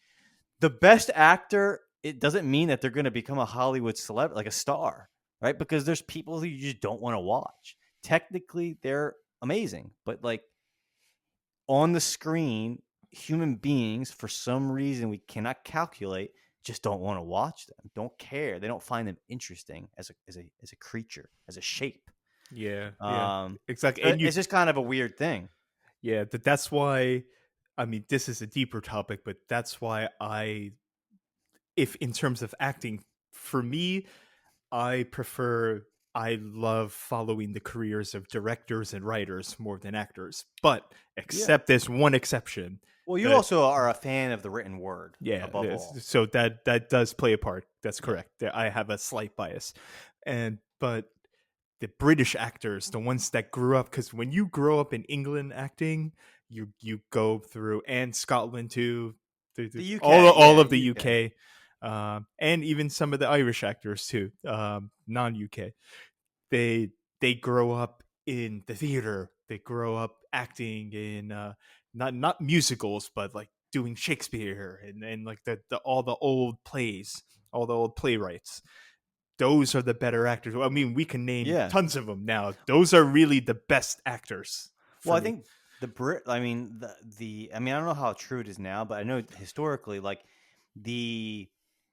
the best actor, it doesn't mean that they're going to become a Hollywood celebrity, like a star, right? Because there's people who you just don't want to watch. Technically, they're amazing, but like on the screen, human beings, for some reason we cannot calculate, just don't want to watch them. Don't care. They don't find them interesting as a creature, as a shape. Yeah, So exactly. And it's just kind of a weird thing. Yeah, that's why. I mean, this is a deeper topic, but that's why if in terms of acting, for me, I love following the careers of directors and writers more than actors. But except there's one exception. Well, you also are a fan of the written word. Yeah, above all. so that does play a part. That's correct. I have a slight bias, but the British actors, the ones that grew up, because when you grow up in England acting, you go through, and Scotland too, The UK, all of yeah, the UK. UK, and even some of the Irish actors too, non-UK. They grow up in the theater. They grow up acting in not musicals, but like doing Shakespeare and like all the old plays, all the old playwrights. Those are the better actors. I mean, we can name tons of them now. Those are really the best actors. Well, I think I mean, I don't know how true it is now, but I know historically, like the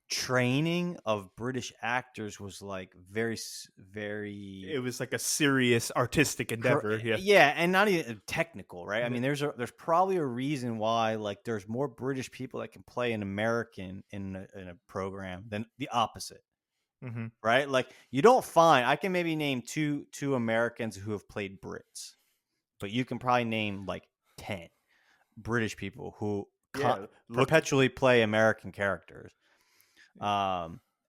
training of British actors was like very It was like a serious artistic endeavor. Yeah. yeah, and not even technical, right? I Yeah. mean, there's probably a reason why like there's more British people that can play an American in a program than the opposite, Mm-hmm. right? Like you don't find I can maybe name two Americans who have played Brits, but you can probably name like 10 British people who Yeah. Look. perpetually play American characters.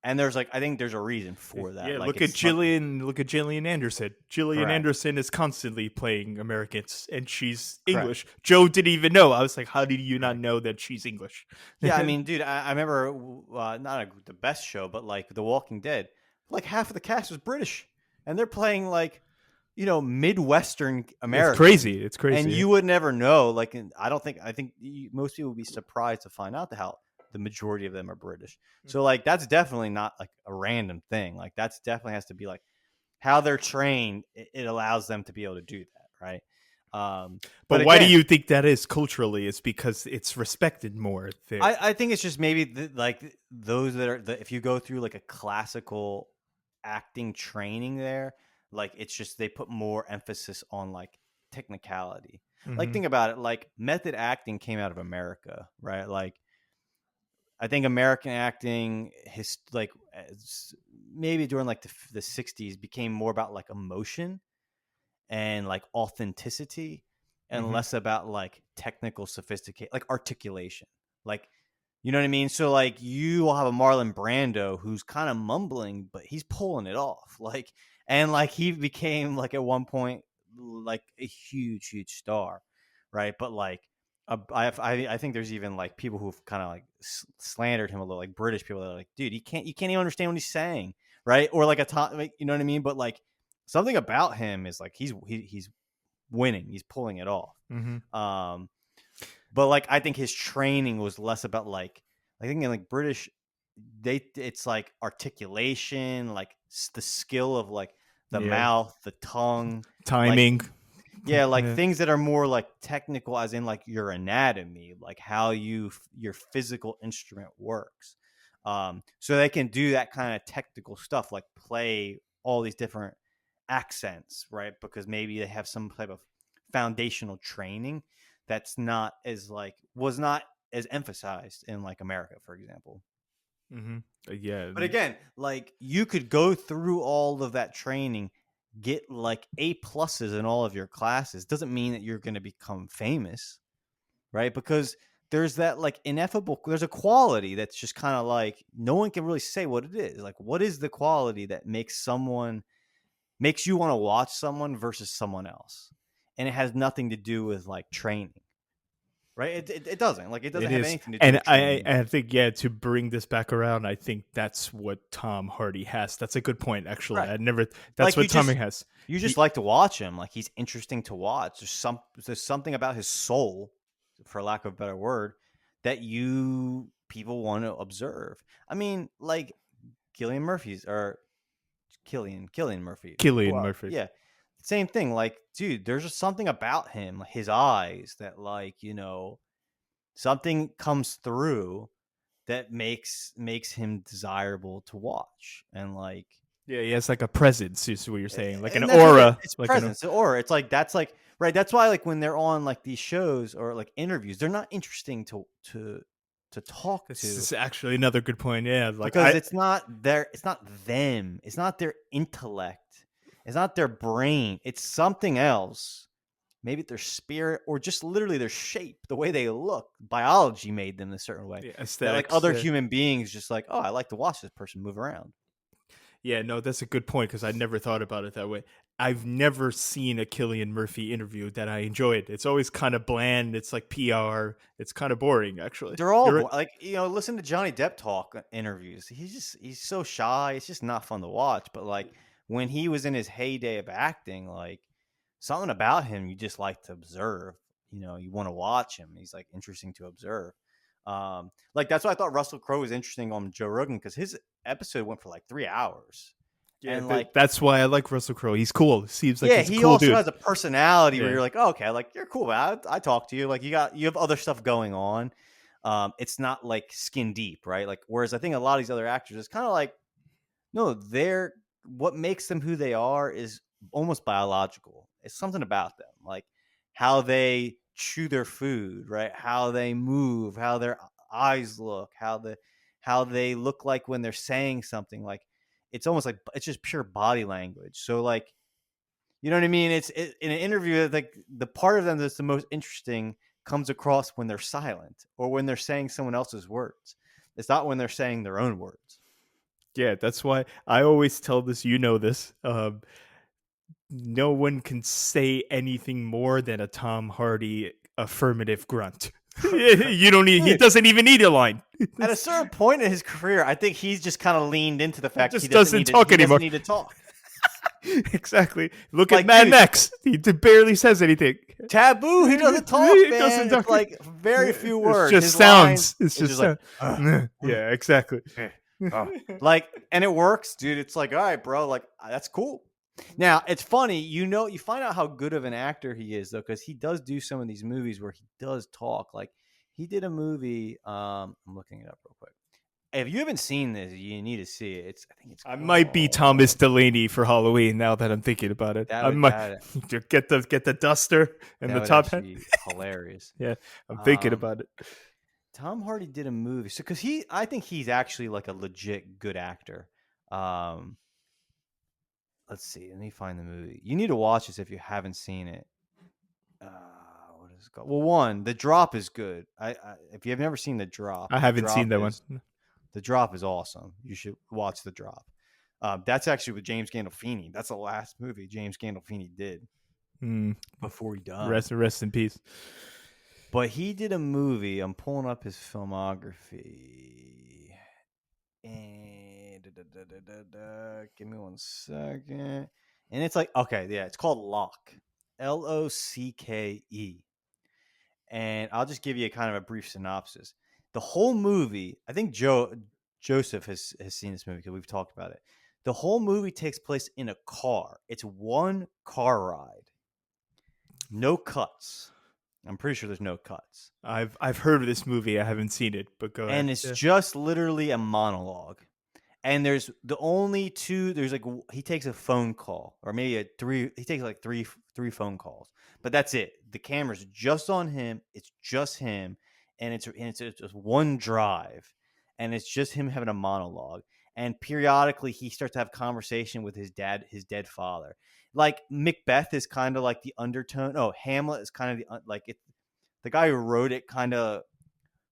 And there's like I think there's a reason for that. Yeah, Like look at it's not Gillian. Look at Gillian Anderson. Gillian correct. Anderson is constantly playing Americans, and she's Correct. English. Joe didn't even know. I was like, "How did you not Correct. know that she's English?" Yeah, I mean, dude, I remember the best show, but like The Walking Dead, like half of the cast was British, and they're playing like Midwestern It's Americans, crazy. It's and crazy. you would never know. Like, I think most people would be surprised to find out how the majority of them are British. So like that's definitely not like a random thing. Like that's definitely has to be like how they're trained. It allows them to be able to do that, right? But But why do again, you think that is culturally? It's because it's respected more there. I think it's just maybe like those that are if you go through like a classical acting training there, like it's just they put more emphasis on like technicality. Like Mm-hmm. think about it, like method acting came out of America, right? Like I think American acting his like maybe during like the 60s became more about like emotion and like authenticity and Mm-hmm. less about like technical sophistication like articulation like you know what I mean, so like you will have a Marlon Brando who's kind of mumbling but he's pulling it off like and like he became like at one point like a huge star, right? But like I think there's even like people who've kind of like slandered him a little, like British people that are like, dude, you can't even understand what he's saying, right? Or like like, you know what I mean? But like something about him is like he's winning, he's pulling it off. Mm-hmm. Um, but like I think his training was less about like I think in like British it's like articulation, like the skill of like the Yeah. mouth, the tongue, like Timing. yeah, like Yeah. things that are more like technical, as in like your anatomy, like how your physical instrument works. So they can do that kind of technical stuff, like play all these different accents, right? Because maybe they have some type of foundational training that's not as like was not as emphasized in like America, for example. Mm-hmm. Yeah. But again, like you could go through all of that training, get like A pluses in all of your classes. Doesn't mean that you're going to become famous, right? Because there's that like ineffable, there's a quality that's just kind of like no one can really say what it is. Like, what is the quality that makes you want to watch someone versus someone else? And it has nothing to do with like training, right? It doesn't like it doesn't It have is, anything to do and with training. I think to bring this back around, I think that's what Tom Hardy has. That's a good point, actually. Right. I never. That's Like what Tommy has. you just He, like to watch him. Like he's interesting to watch. There's something about his soul, for lack of a better word, that you people want to observe. I mean, like Killian Murphy's or Killian Murphy. Killian Well, Murphy. yeah, same thing. Like, dude, there's just something about him, his eyes, that like something comes through that makes him desirable to watch, and like Yeah, he has like a presence. Is what you're saying, like an and that's what aura, it's like an. presence or it's like that's like right, that's why like when they're on like these shows or like interviews they're not interesting to talk This to is actually another good point. Yeah, like because it's not them, it's not their intellect, it's not their brain, it's something else, maybe their spirit or just literally their shape, the way they look, biology made them a certain way the that like aesthetics. other human beings just like, oh, I like to watch this person move around. Yeah, no, that's a good point because I never thought about it that way. I've never seen a Killian Murphy interview that I enjoyed. It's always kind of bland. It's like PR. It's kind of boring, actually. They're all You're right. like listen to Johnny Depp talk interviews. He's so shy. It's just not fun to watch. But like when he was in his heyday of acting, like something about him you just like to observe. You want to watch him. He's like interesting to observe. Like that's why I thought Russell Crowe was interesting on Joe Rogan because his episode went for like 3 hours, Yeah, and like that's why I like Russell Crowe. He's cool. Seems like yeah, he's a he cool also dude. has a personality where Yeah. you're like, oh, okay, like you're cool, man. I talk to you. Like you have other stuff going on. It's not like skin deep, right? Like whereas I think a lot of these other actors, it's kind of like no, they're what makes them who they are is almost biological. It's something about them, like how they chew their food, right? How they move, how their eyes look, how they look like when they're saying something. Like it's almost like it's just pure body language. So like you know what I mean? In an interview, like the part of them that's the most interesting comes across when they're silent or when they're saying someone else's words. It's not when they're saying their own words. Yeah, that's why I always tell this. You know this. No one can say anything more than a Tom Hardy affirmative grunt. You don't need. He Dude, doesn't even need a line. at a certain point in his career, I think he's just kind of leaned into the fact Just doesn't talk he anymore. doesn't need to talk. Exactly. Look Like, at Mad dude, Max. He barely says anything. Taboo, he doesn't talk, He man. doesn't talk. It's like very few words. It's just His sounds. lines, It's just like, sound. Yeah, exactly. like, and it works, dude. It's like, all right, bro, like that's cool. Now it's funny, you find out how good of an actor he is though, because he does do some of these movies where he does talk. Like he did a movie. I'm looking it up real quick. If you haven't seen this, you need to see it. I think it's. I might be Thomas Delaney for Halloween now that I'm thinking about it. That I would, might that, get the duster and that the would top hat. actually be hilarious. Yeah, I'm thinking Um, about it. Tom Hardy did a movie, so because I think he's actually like a legit good actor. Um, let's see, let me find the movie. You need to watch this if you haven't seen it. What is it called? Well, one, The Drop is good. If you have never seen The Drop, I haven't seen that one. The Drop is awesome. You should watch The Drop. That's actually with James Gandolfini. That's the last movie James Gandolfini did before he died. Rest in peace. But he did a movie. I'm pulling up his filmography. And give me 1 second. And it's like, okay, yeah, it's called Locke. Locke. And I'll just give you a kind of a brief synopsis. The whole movie, I think Joseph has seen this movie because we've talked about it. The whole movie takes place in a car. It's one car ride. No cuts. I'm pretty sure there's no cuts. I've heard of this movie. I haven't seen it, but go ahead. And it's just literally a monologue. And there's like he takes a phone call or maybe he takes like three phone calls. But that's it. The camera's just on him. It's just him. And it's just one drive. And it's just him having a monologue. And periodically he starts to have conversation with his dead father. Like Macbeth is kind of like the undertone. Oh, Hamlet is kind of the guy who wrote it kind of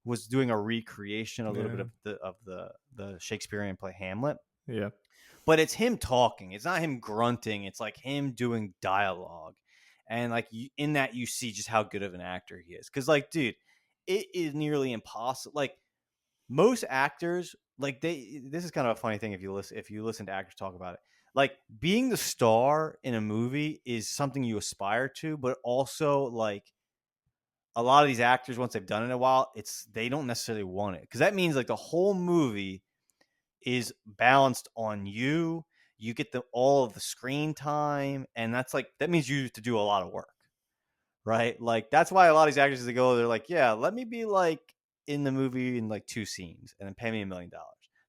was doing a recreation a little bit of the Shakespearean play Hamlet. Yeah. But it's him talking. It's not him grunting. It's like him doing dialogue. And like in that you see just how good of an actor he is. Cuz like dude, it is nearly impossible. Like most actors, like this is kind of a funny thing if you listen to actors talk about it. Like being the star in a movie is something you aspire to, but also like a lot of these actors, once they've done it a while, they don't necessarily want it because that means like the whole movie is balanced on you. You get all of the screen time, and that means you have to do a lot of work, right? Like that's why a lot of these actors, they're like, yeah, let me be like in the movie in like 2 scenes, and then pay me $1 million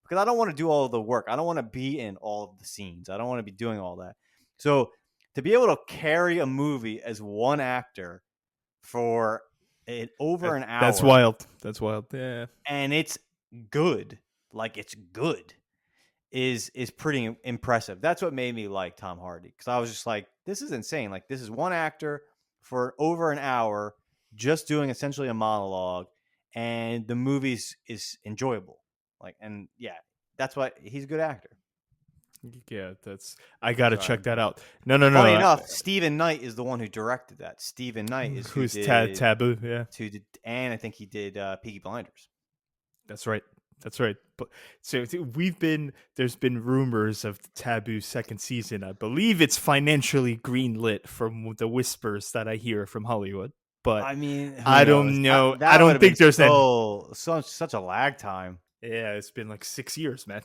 because I don't want to do all of the work. I don't want to be in all of the scenes. I don't want to be doing all that. So to be able to carry a movie as one actor for over an hour. That's wild. Yeah. And it's good. Like it's good. Is pretty impressive. That's what made me like Tom Hardy. Because I was just like, this is insane. Like this is one actor for over an hour just doing essentially a monologue. And the movie is enjoyable. Like, and yeah, that's why he's a good actor. Yeah, I gotta check that out. No. Funny enough, Stephen Knight is the one who directed that. Stephen Knight is who's Taboo, yeah. And I think he did Peaky Blinders. That's right. But so there's been rumors of the Taboo second season. I believe it's financially greenlit from the whispers that I hear from Hollywood. But I mean, I don't know. I don't think there's such a lag time. Yeah, it's been like 6 years, man.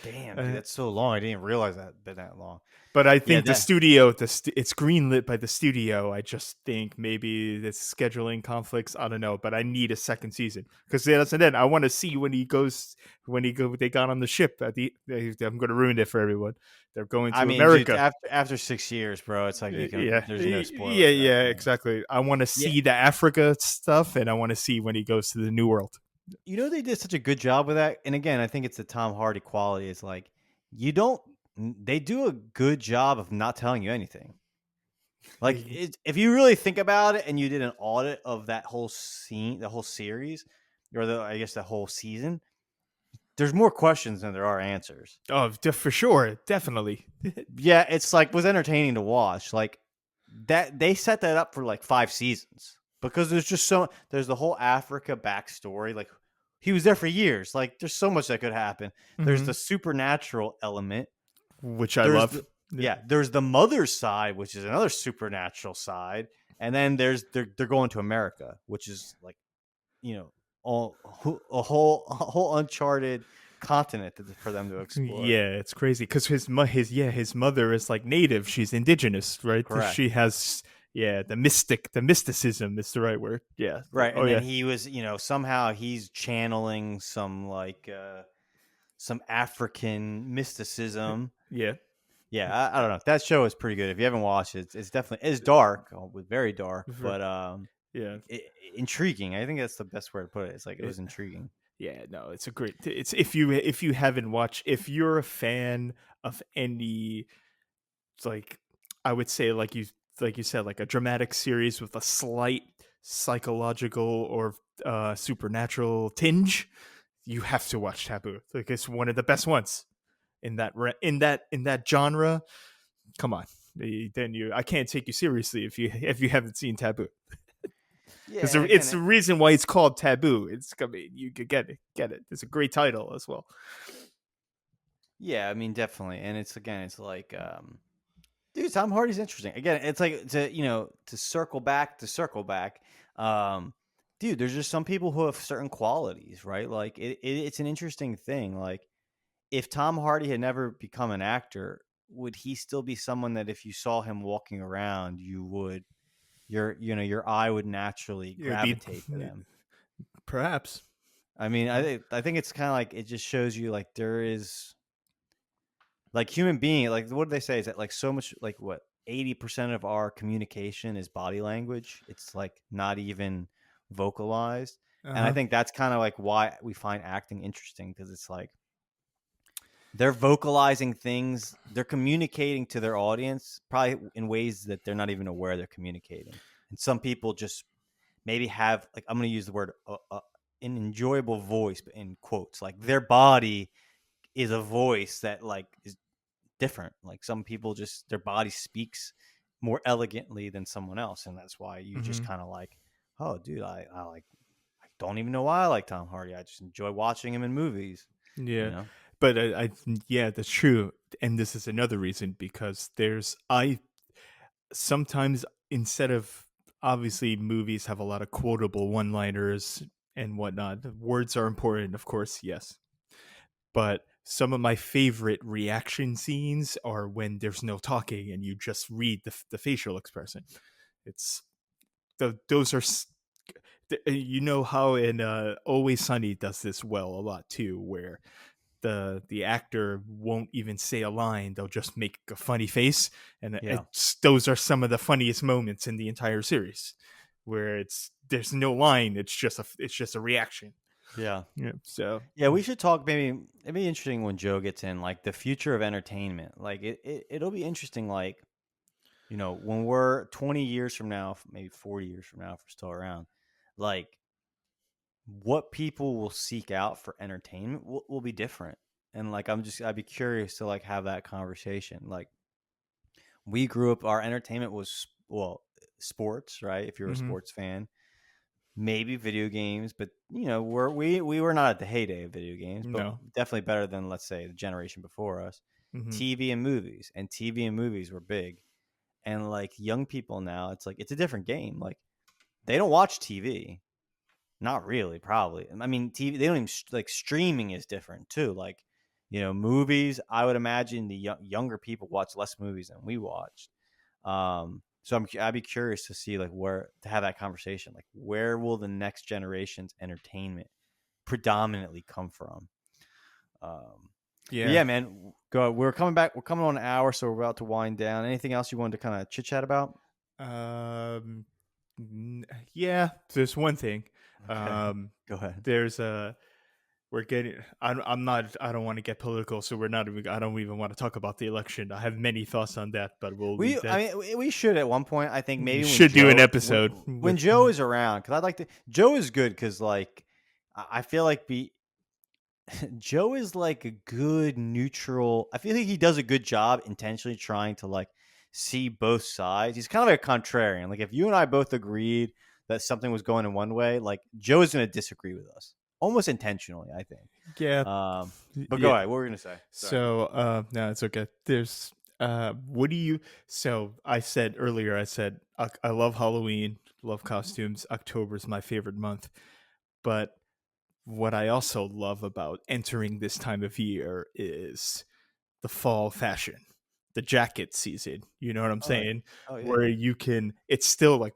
Damn, dude, Uh, that's so long. I didn't realize that been that long. But I Yeah, think the that. studio, it's greenlit by the studio. I just think maybe it's scheduling conflicts. I don't know, but I need a second season because that's and then I want to see when he goes they got on the ship at I'm going to ruin it for everyone. They're going I to mean, dude, America. after 6 years, bro, it's like you can. Yeah, There's no yeah, spoilers at that yeah, point. exactly. I want to Yeah, see the Africa stuff, and I want to see when he goes to the New World. you know they did such a good job with that, and again, I think it's the Tom Hardy quality. It's like you don't. They do a good job of not telling you anything. Like if you really think about it, and you did an audit of that whole scene, the whole series, or I guess the whole season, there's more questions than there are answers. Oh, for sure, definitely. Yeah, it's like was entertaining to watch. Like that they set that up for like 5 seasons because there's the whole Africa backstory. Like he was there for years. Like there's so much that could happen. There's Hmm. the supernatural element. Which I There's love. the Yeah, there's the mother's side, which is another supernatural side, and then they're going to America, which is like you know all a whole uncharted continent for them to explore. Yeah, it's crazy because his mother is like native. She's indigenous, right? Correct. She has the mysticism is the right word. Yeah. Right, Oh and then yeah. he was, somehow he's channeling some African mysticism. Yeah. Yeah, I don't know. That show is pretty good. If you haven't watched it, it's definitely it's dark, very dark, For- but Yeah. intriguing. I think that's the best way to put it. It's like it It- was intriguing. yeah. No, it's a great. It's if you haven't watched, if you're a fan of any like, I would say like you said, like a dramatic series with a slight psychological or supernatural tinge, you have to watch Taboo. Like it's one of the best ones in that genre. Come on, then I can't take you seriously if you haven't seen Taboo. Yeah, Because and it's again, the reason why it's called Taboo. It's I mean, you could get it. It's a great title as well. yeah, I mean definitely, and it's like dude, Tom Hardy's interesting. Again, it's like to circle back. Um, dude, there's just some people who have certain qualities, right? Like it's an interesting thing. Like if Tom Hardy had never become an actor, would he still be someone that if you saw him walking around, your eye would naturally It would be gravitate to them? perhaps. I mean, I think it's kind of like it just shows you like there is like human being, like what do they say is that like so much like what 80% of our communication is body language. It's like not even vocalized. Uh And I huh. think that's kind of like why we find acting interesting because it's like they're vocalizing things, they're communicating to their audience probably in ways that they're not even aware they're communicating. And some people just maybe have like I'm going to use the word an enjoyable voice, but in quotes, like their body is a voice that like is different. Like some people just their body speaks more elegantly than someone else, and that's why you just Hmm. kind of like, oh, dude, I like I don't even know why I like Tom Hardy. I just enjoy watching him in movies. You Yeah, know? but yeah, that's true. And this is another reason because I sometimes instead of obviously movies have a lot of quotable one-liners and whatnot. Words are important, of course, yes. But some of my favorite reaction scenes are when there's no talking and you just read the facial expression. It's those are you know how in Always Sunny does this well a lot too, where the actor won't even say a line; they'll just make a funny face, and Yeah. those are some of the funniest moments in the entire series, where there's no line; it's just a reaction. Yeah. Yeah. So Yeah, we should talk. Maybe it'd be interesting when Joe gets in, like the future of entertainment. Like it'll be interesting. Like when we're 20 years from now, maybe 40 years from now, if we're still around, like what people will seek out for entertainment will be different. And like I'd be curious to like have that conversation. Like we grew up, our entertainment was sports, right? If you're a hmm sports fan, maybe video games, but we were not at the heyday of video games, but no. definitely better than let's say the generation before us. hmm TV and movies were big, and like young people now, it's like it's a different game. Like they don't watch TV, not really, probably. I mean, TV they don't even like streaming is different too. Like Movies. I would imagine the younger people watch less movies than we watched. So I'd be curious to see like where to have that conversation. Like, where will the next generation's entertainment predominantly come from? But Yeah. yeah, man, go. We're coming back. We're coming on an hour, so we're about to wind down. Anything else you wanted to kind of chit chat about? Um, yeah, there's one thing. Okay, Um, go ahead. there's a we're getting. I'm not. I don't want to get political, so we're not. I don't even want to talk about the election. I have many thoughts on that, but we'll leave that. We should at one point. I think We maybe when should do an Joe episode when with. Joe is around, because I'd like to. Joe is good because like I feel like Joe is like a good neutral. I feel like he does a good job intentionally trying to like see both sides. He's kind of like a contrarian. Like if you and I both agreed that something was going in one way, like Joe is going to disagree with us almost intentionally, I think. Yeah, But go yeah. ahead. What were we going to say? Sorry. So, no, it's okay. There's, what do you? So I said earlier, I said I love Halloween, love costumes. October is my favorite month, but what I also love about entering this time of year is the fall fashion, the jacket season. You know what I'm Oh, saying? oh yeah. Where you can, it's still like,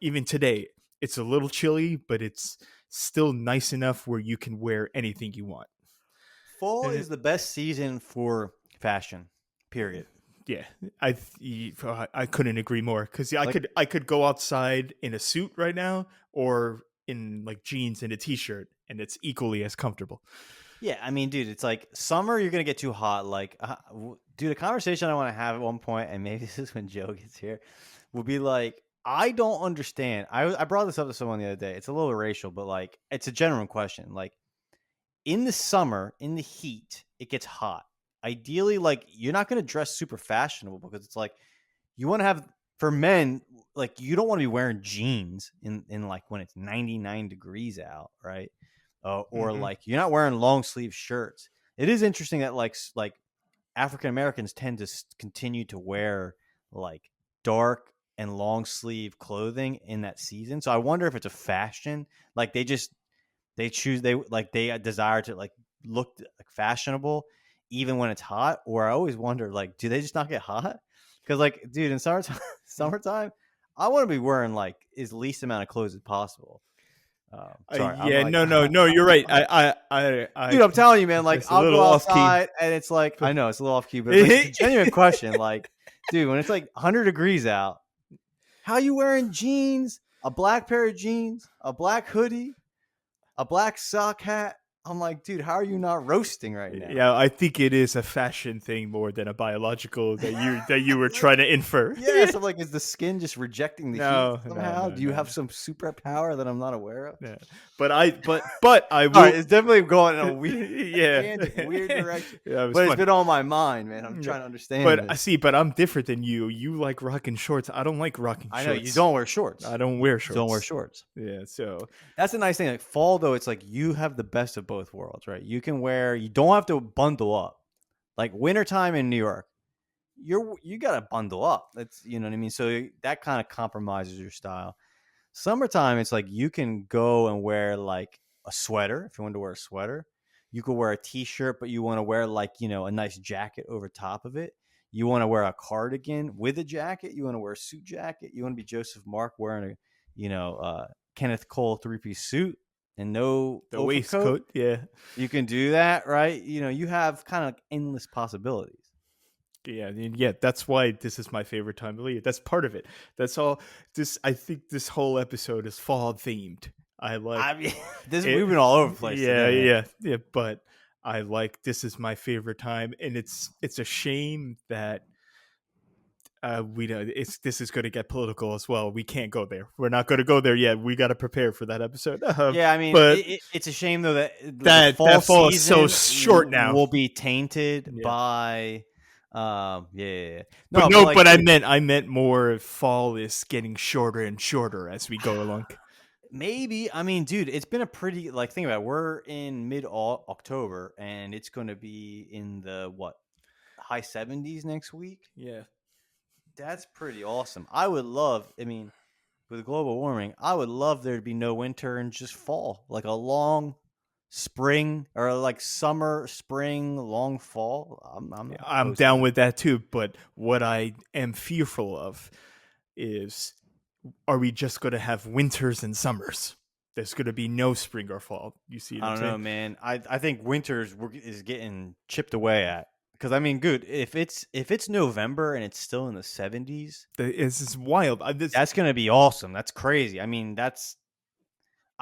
even today, it's a little chilly, but it's still nice enough where you can wear anything you want. Fall Eh, is the best season for fashion. Period. Yeah, I couldn't agree more because Like I could go outside in a suit right now or in like jeans and a t-shirt and it's equally as comfortable. Yeah, I mean, dude, it's like summer. You're gonna get too hot. Like, dude, a conversation I want to have at one point, and maybe this is when Joe gets here, will be like, I don't understand. I brought this up to someone the other day. It's a little racial, but like, it's a genuine question. Like, in the summer, in the heat, it gets hot. Ideally, like, you're not gonna dress super fashionable because it's like you want to have for men, like, you don't want to be wearing jeans in like when it's 99 degrees out, right? Or Hmm. like you're not wearing long sleeve shirts. It is interesting that like African Americans tend to continue to wear like dark and long sleeve clothing in that season. So I wonder if it's a fashion. Like they desire to like look like fashionable even when it's hot. Or I always wonder like, do they just not get hot? Because like, dude, in summertime, I want to be wearing like as least amount of clothes as possible. Sorry, I'm Yeah, like, no, you're right. dude, I'm telling you, man. Like, It's a I'll go little off key. outside, and it's like, But I know it's a little off key, but like, it's a genuine question. Like, dude, when it's like 100 degrees out, how you wearing jeans, a black pair of jeans, a black hoodie, a black sock hat? I'm like, dude, how are you not roasting right now? Yeah, I think it is a fashion thing more than a biological that you were trying to infer. Yes, I'm like, is the skin just rejecting the heat No, no, somehow? no, Do you no, have some superpower that I'm not aware of? no. But I All right, will. it's definitely going in a weird Yeah, tangent, weird direction. yeah, it was But it's fun. been on my mind, man. I'm Yeah. trying to understand But I this. see. But I'm different than you. You like rocking shorts. I don't like rocking I know you shorts. don't wear shorts. I don't wear You don't wear shorts. shorts. Yeah. So That's the nice thing. Like fall though, it's like you have the best of both worlds, right? You don't have to bundle up. Like wintertime in New York, you gotta bundle up. That's you know what I mean? So that kind of compromises your style. Summertime, it's like you can go and wear like a sweater if you want to wear a sweater. You could wear a t-shirt, but you want to wear like, a nice jacket over top of it. You want to wear a cardigan with a jacket. You want to wear a suit jacket. You want to be Joseph Mark wearing a, Kenneth Cole three-piece suit and no the overcoat. waistcoat. Yeah. You can do that, right? You have kind of like endless possibilities. Yeah, and yeah, that's why this is my favorite time of the year. That's part of it. That's all. I think this whole episode is fall themed. I like I mean, we've it. been all over the place Yeah, today, man. yeah. But I like this is my favorite time, and it's a shame that we know this is going to get political as well. We can't go there. We're not going to go there yet. We got to prepare for that episode. Yeah, I mean, But it's a shame though that the fall that fall is so season short now. will be tainted Yeah. by, yeah. But No, but no, like, but dude, I meant more fall is getting shorter and shorter as we go along. maybe. I mean, dude, it's been a pretty like think about it. We're in mid October, and it's going to be in the high 70s next week. Yeah. That's pretty awesome. I would love. I mean, with global warming, I would love there to be no winter and just fall, like a long spring or like summer, spring, long fall, I'm not I'm opposed to down that. with that too. But what I am fearful of is, are we just going to have winters and summers? There's going to be no spring or fall. You see what I I'm don't saying? know, man. I think is getting chipped away at. Because I mean, good, if it's November and it's still in the 70s, It's just wild. that's gonna be awesome. That's crazy. I mean, that's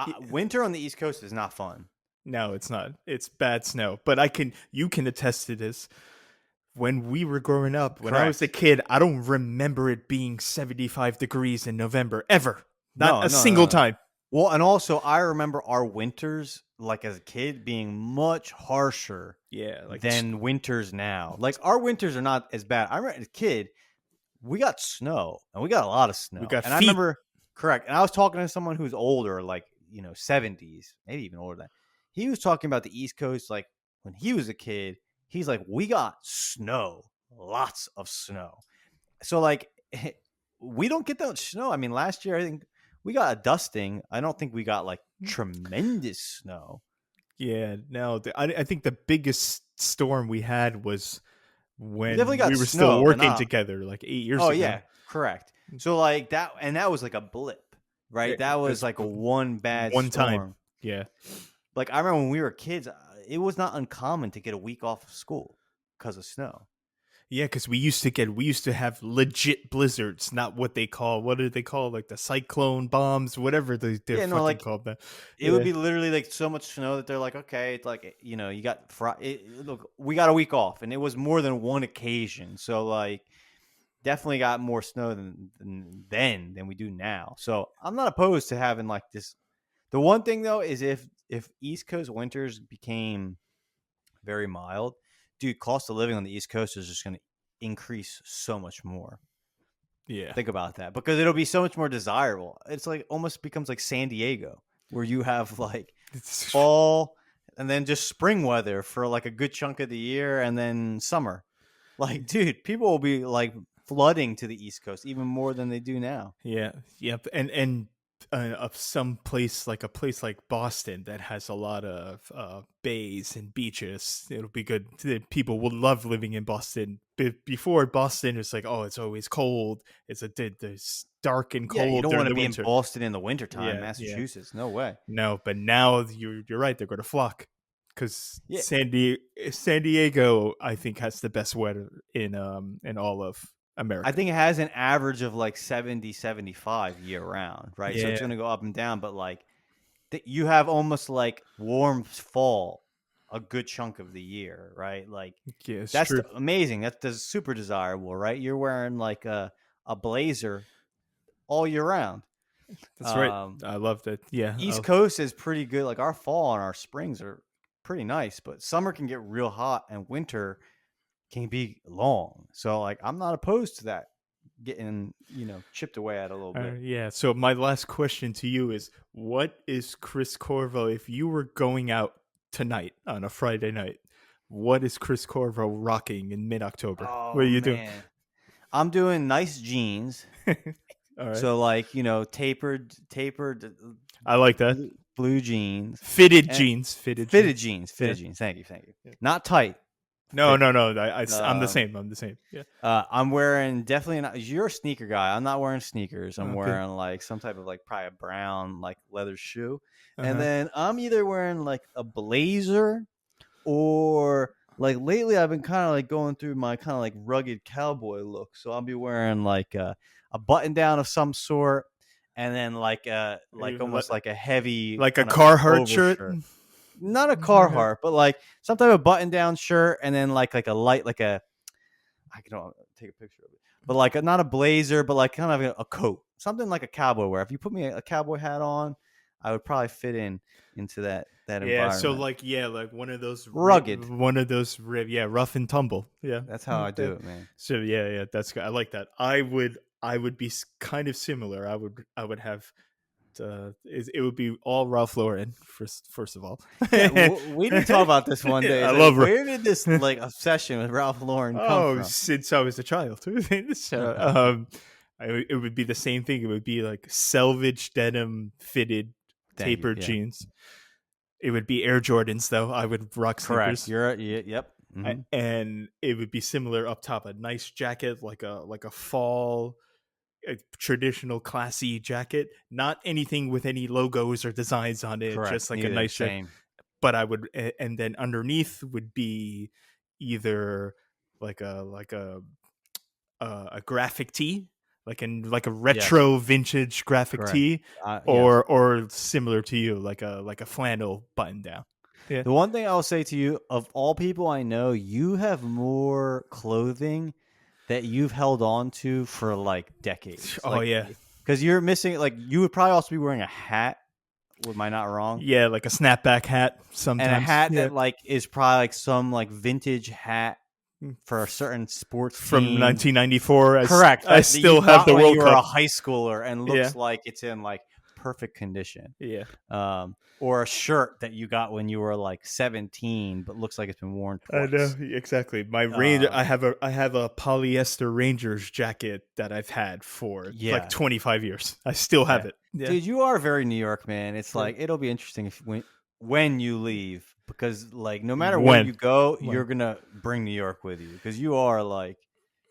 It- winter on the East Coast is not fun. no, it's not. It's bad snow. But you can attest to this. When we were growing up, when I was a Correct. kid, I don't remember it being 75 degrees in November ever. Not No, a no, no, single no. time. Well, and also I remember our winters, like as a kid, being much harsher Yeah, like than winters now. Like our winters are not as bad. I remember as a kid, we got snow and we got a lot of we snow. got And I feet. remember correct. And I was talking to someone who's older, like, 70s, maybe even older than that. He was talking about the East Coast, like when he was a kid, he's like, we got snow, lots of snow. So like we don't get that much snow. I mean, last year I think we got a dusting. I don't think we got like tremendous snow. Yeah, no, I think the biggest storm we had was We definitely when we got were still snow, but working not. together, like 8 years Oh ago. yeah, correct. So like that, and that was like a blip, right? It That was was like a one bad one time. storm. Yeah. Like I remember when we were kids, it was not uncommon to get a week off of school because of snow. Yeah, because we used to have legit blizzards, not what they call, what do they call, like the cyclone bombs, whatever they're Yeah, no, fucking like called that. it would Yeah. be literally like so much snow that they're like, okay, it's like you got look, we got a week off, and it was more than one occasion. So like, definitely got more snow than we do now. So I'm not opposed to having like this. The one thing though is if East Coast winters became very mild, dude, cost of living on the East Coast is just going to increase so much more. Yeah. Think about that because it'll be so much more desirable. It's like almost becomes like San Diego, where you have like It's, fall and then just spring weather for like a good chunk of the year and then summer. Like, dude, people will be like flooding to the East Coast even more than they do now. yeah. Yep. And of some place, like a place like Boston that has a lot of bays and beaches, it'll be good. People will love living in Boston. Before, Boston is like, oh, it's always cold. It's dark and Yeah, you cold don't want during to the be in winter. Boston in the wintertime, Yeah, yeah. Massachusetts. No way. No, but now you're right. They're going to flock because Yeah, San Diego, I think, has the best weather in all of I America. think it has an average of like 70, 75 year round, right? So it's Yeah, going to go up and down, but like you have almost like warm fall a good chunk of the year, right? Like yeah, it's that's true. amazing. That's super desirable, right? You're wearing like a blazer all year round. That's right. Um, I love that. Yeah. East Coast is pretty good. Like our fall and our springs are pretty nice, but summer can get real hot and winter can be long. So like I'm not opposed to that getting, chipped away at a little bit. Yeah. So my last question to you is: what is Chris Corvo? If you were going out tonight on a Friday night, what is Chris Corvo rocking in mid-October? What are Oh you doing? man. I'm doing nice jeans. All right. So like, tapered I like that. blue jeans. Fitted And jeans. Fitted fitted jeans. jeans, Yeah. fitted jeans. Thank you. Yeah. Not tight. No, Fitted. no, no. I'm the Um, same. I'm the same. Yeah. I'm wearing definitely not. You're a sneaker guy. I'm not wearing sneakers. I'm Okay. wearing like some type of like probably a brown like leather shoe, and Uh-huh. then I'm either wearing like a blazer or like lately I've been kind of like going through my kind of like rugged cowboy look. So I'll be wearing like a button down of some sort, and then like almost like a heavy Like a kind of Carhartt shirt. overshirt. Not a Okay. Carhartt, but like some type of button down shirt, and then like a light like a I can take a picture of it, but like not a blazer, but like kind of a coat, something like a cowboy wear. If you put me a cowboy hat on, I would probably fit into that Yeah, so environment. like like one of those Rugged. yeah, rough and tumble. Yeah. That's how I do it, man. So yeah, that's good. I like that. I would be kind of similar. I would have it would be all Ralph Lauren first of all. Yeah, we did talk about this one day. I It's like, love where did this like obsession with Ralph Lauren come Oh, from? since I was a child. So it would be the same thing. It would be like selvage denim fitted Thank you. tapered Yeah. jeans. It would be Air Jordans, though. I would rock Correct. sneakers. Yep. Mhm. And it would be similar up top, a nice jacket, like a fall, a traditional classy jacket, not anything with any logos or designs on it, Correct. just like a Neither. nice jacket. Same. But I would, and then underneath would be either like a graphic tee, like a Yes. retro vintage graphic Correct. tee, Yes. or similar to you, like a flannel button down. Yeah. The one thing I'll say to you, of all people I know, you have more clothing that you've held on to for like decades. Oh yeah. Because you're missing, like, you would probably also be wearing a hat. Am I not wrong? Yeah, like a snapback hat sometimes. And a hat that like is probably like some like vintage hat for a certain sports from team. 1994. Correct. I still have the when World you were a Cup. high schooler and looks like it's in like perfect condition. Yeah. Or a shirt that you got when you were like 17, but looks like it's been worn twice. I know exactly. My Ranger. I have a polyester Rangers jacket that I've had for like 25 years. I still have it. Yeah. Dude, you are very New York, man. It's like it'll be interesting if when you leave, because like no matter where you go, you're gonna bring New York with you, because you are like,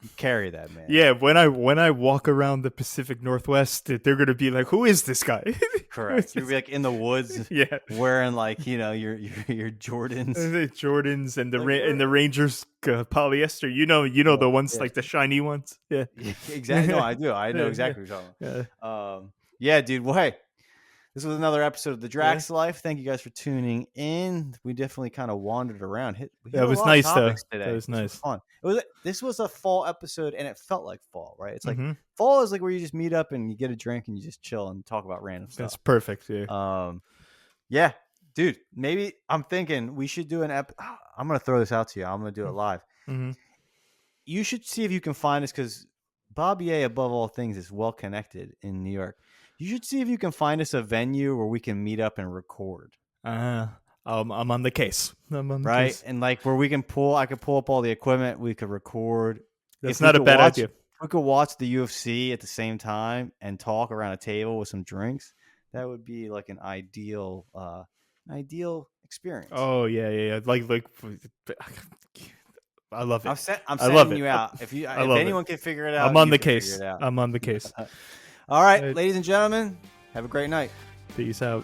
you carry that, man. Yeah, when I walk around the Pacific Northwest, they're gonna be like, "Who is this guy?" Correct. You'll be like in the woods, wearing like your Jordans, Jordans, and the Rangers polyester. You know the ones like the shiny ones. Yeah, exactly. No, I do. I know exactly what you're talking about. Yeah, dude. Well, hey, this was another episode of the Draxx Life. Thank you guys for tuning in. We definitely kind of wandered around. That was nice, though. Today. That was nice. Was fun. This was a fall episode, and it felt like fall, right? It's like fall is like where you just meet up and you get a drink and you just chill and talk about random stuff. That's perfect. Yeah. Yeah, dude. Maybe I'm thinking we should do an I'm gonna throw this out to you. I'm gonna do it live. You should see if you can find us, because Bob Ye, above all things, is well connected in New York. You should see if you can find us a venue where we can meet up and record. I'm on the case. I'm on the right? case. And like where I could pull up all the equipment. We could record. That's not a bad idea. We could watch the UFC at the same time and talk around a table with some drinks. That would be like an ideal experience. Oh yeah. Like I love it. I'm sending you out. If anyone can figure it out, I'm on the case. I'm on the case. All right, ladies and gentlemen, have a great night. Peace out.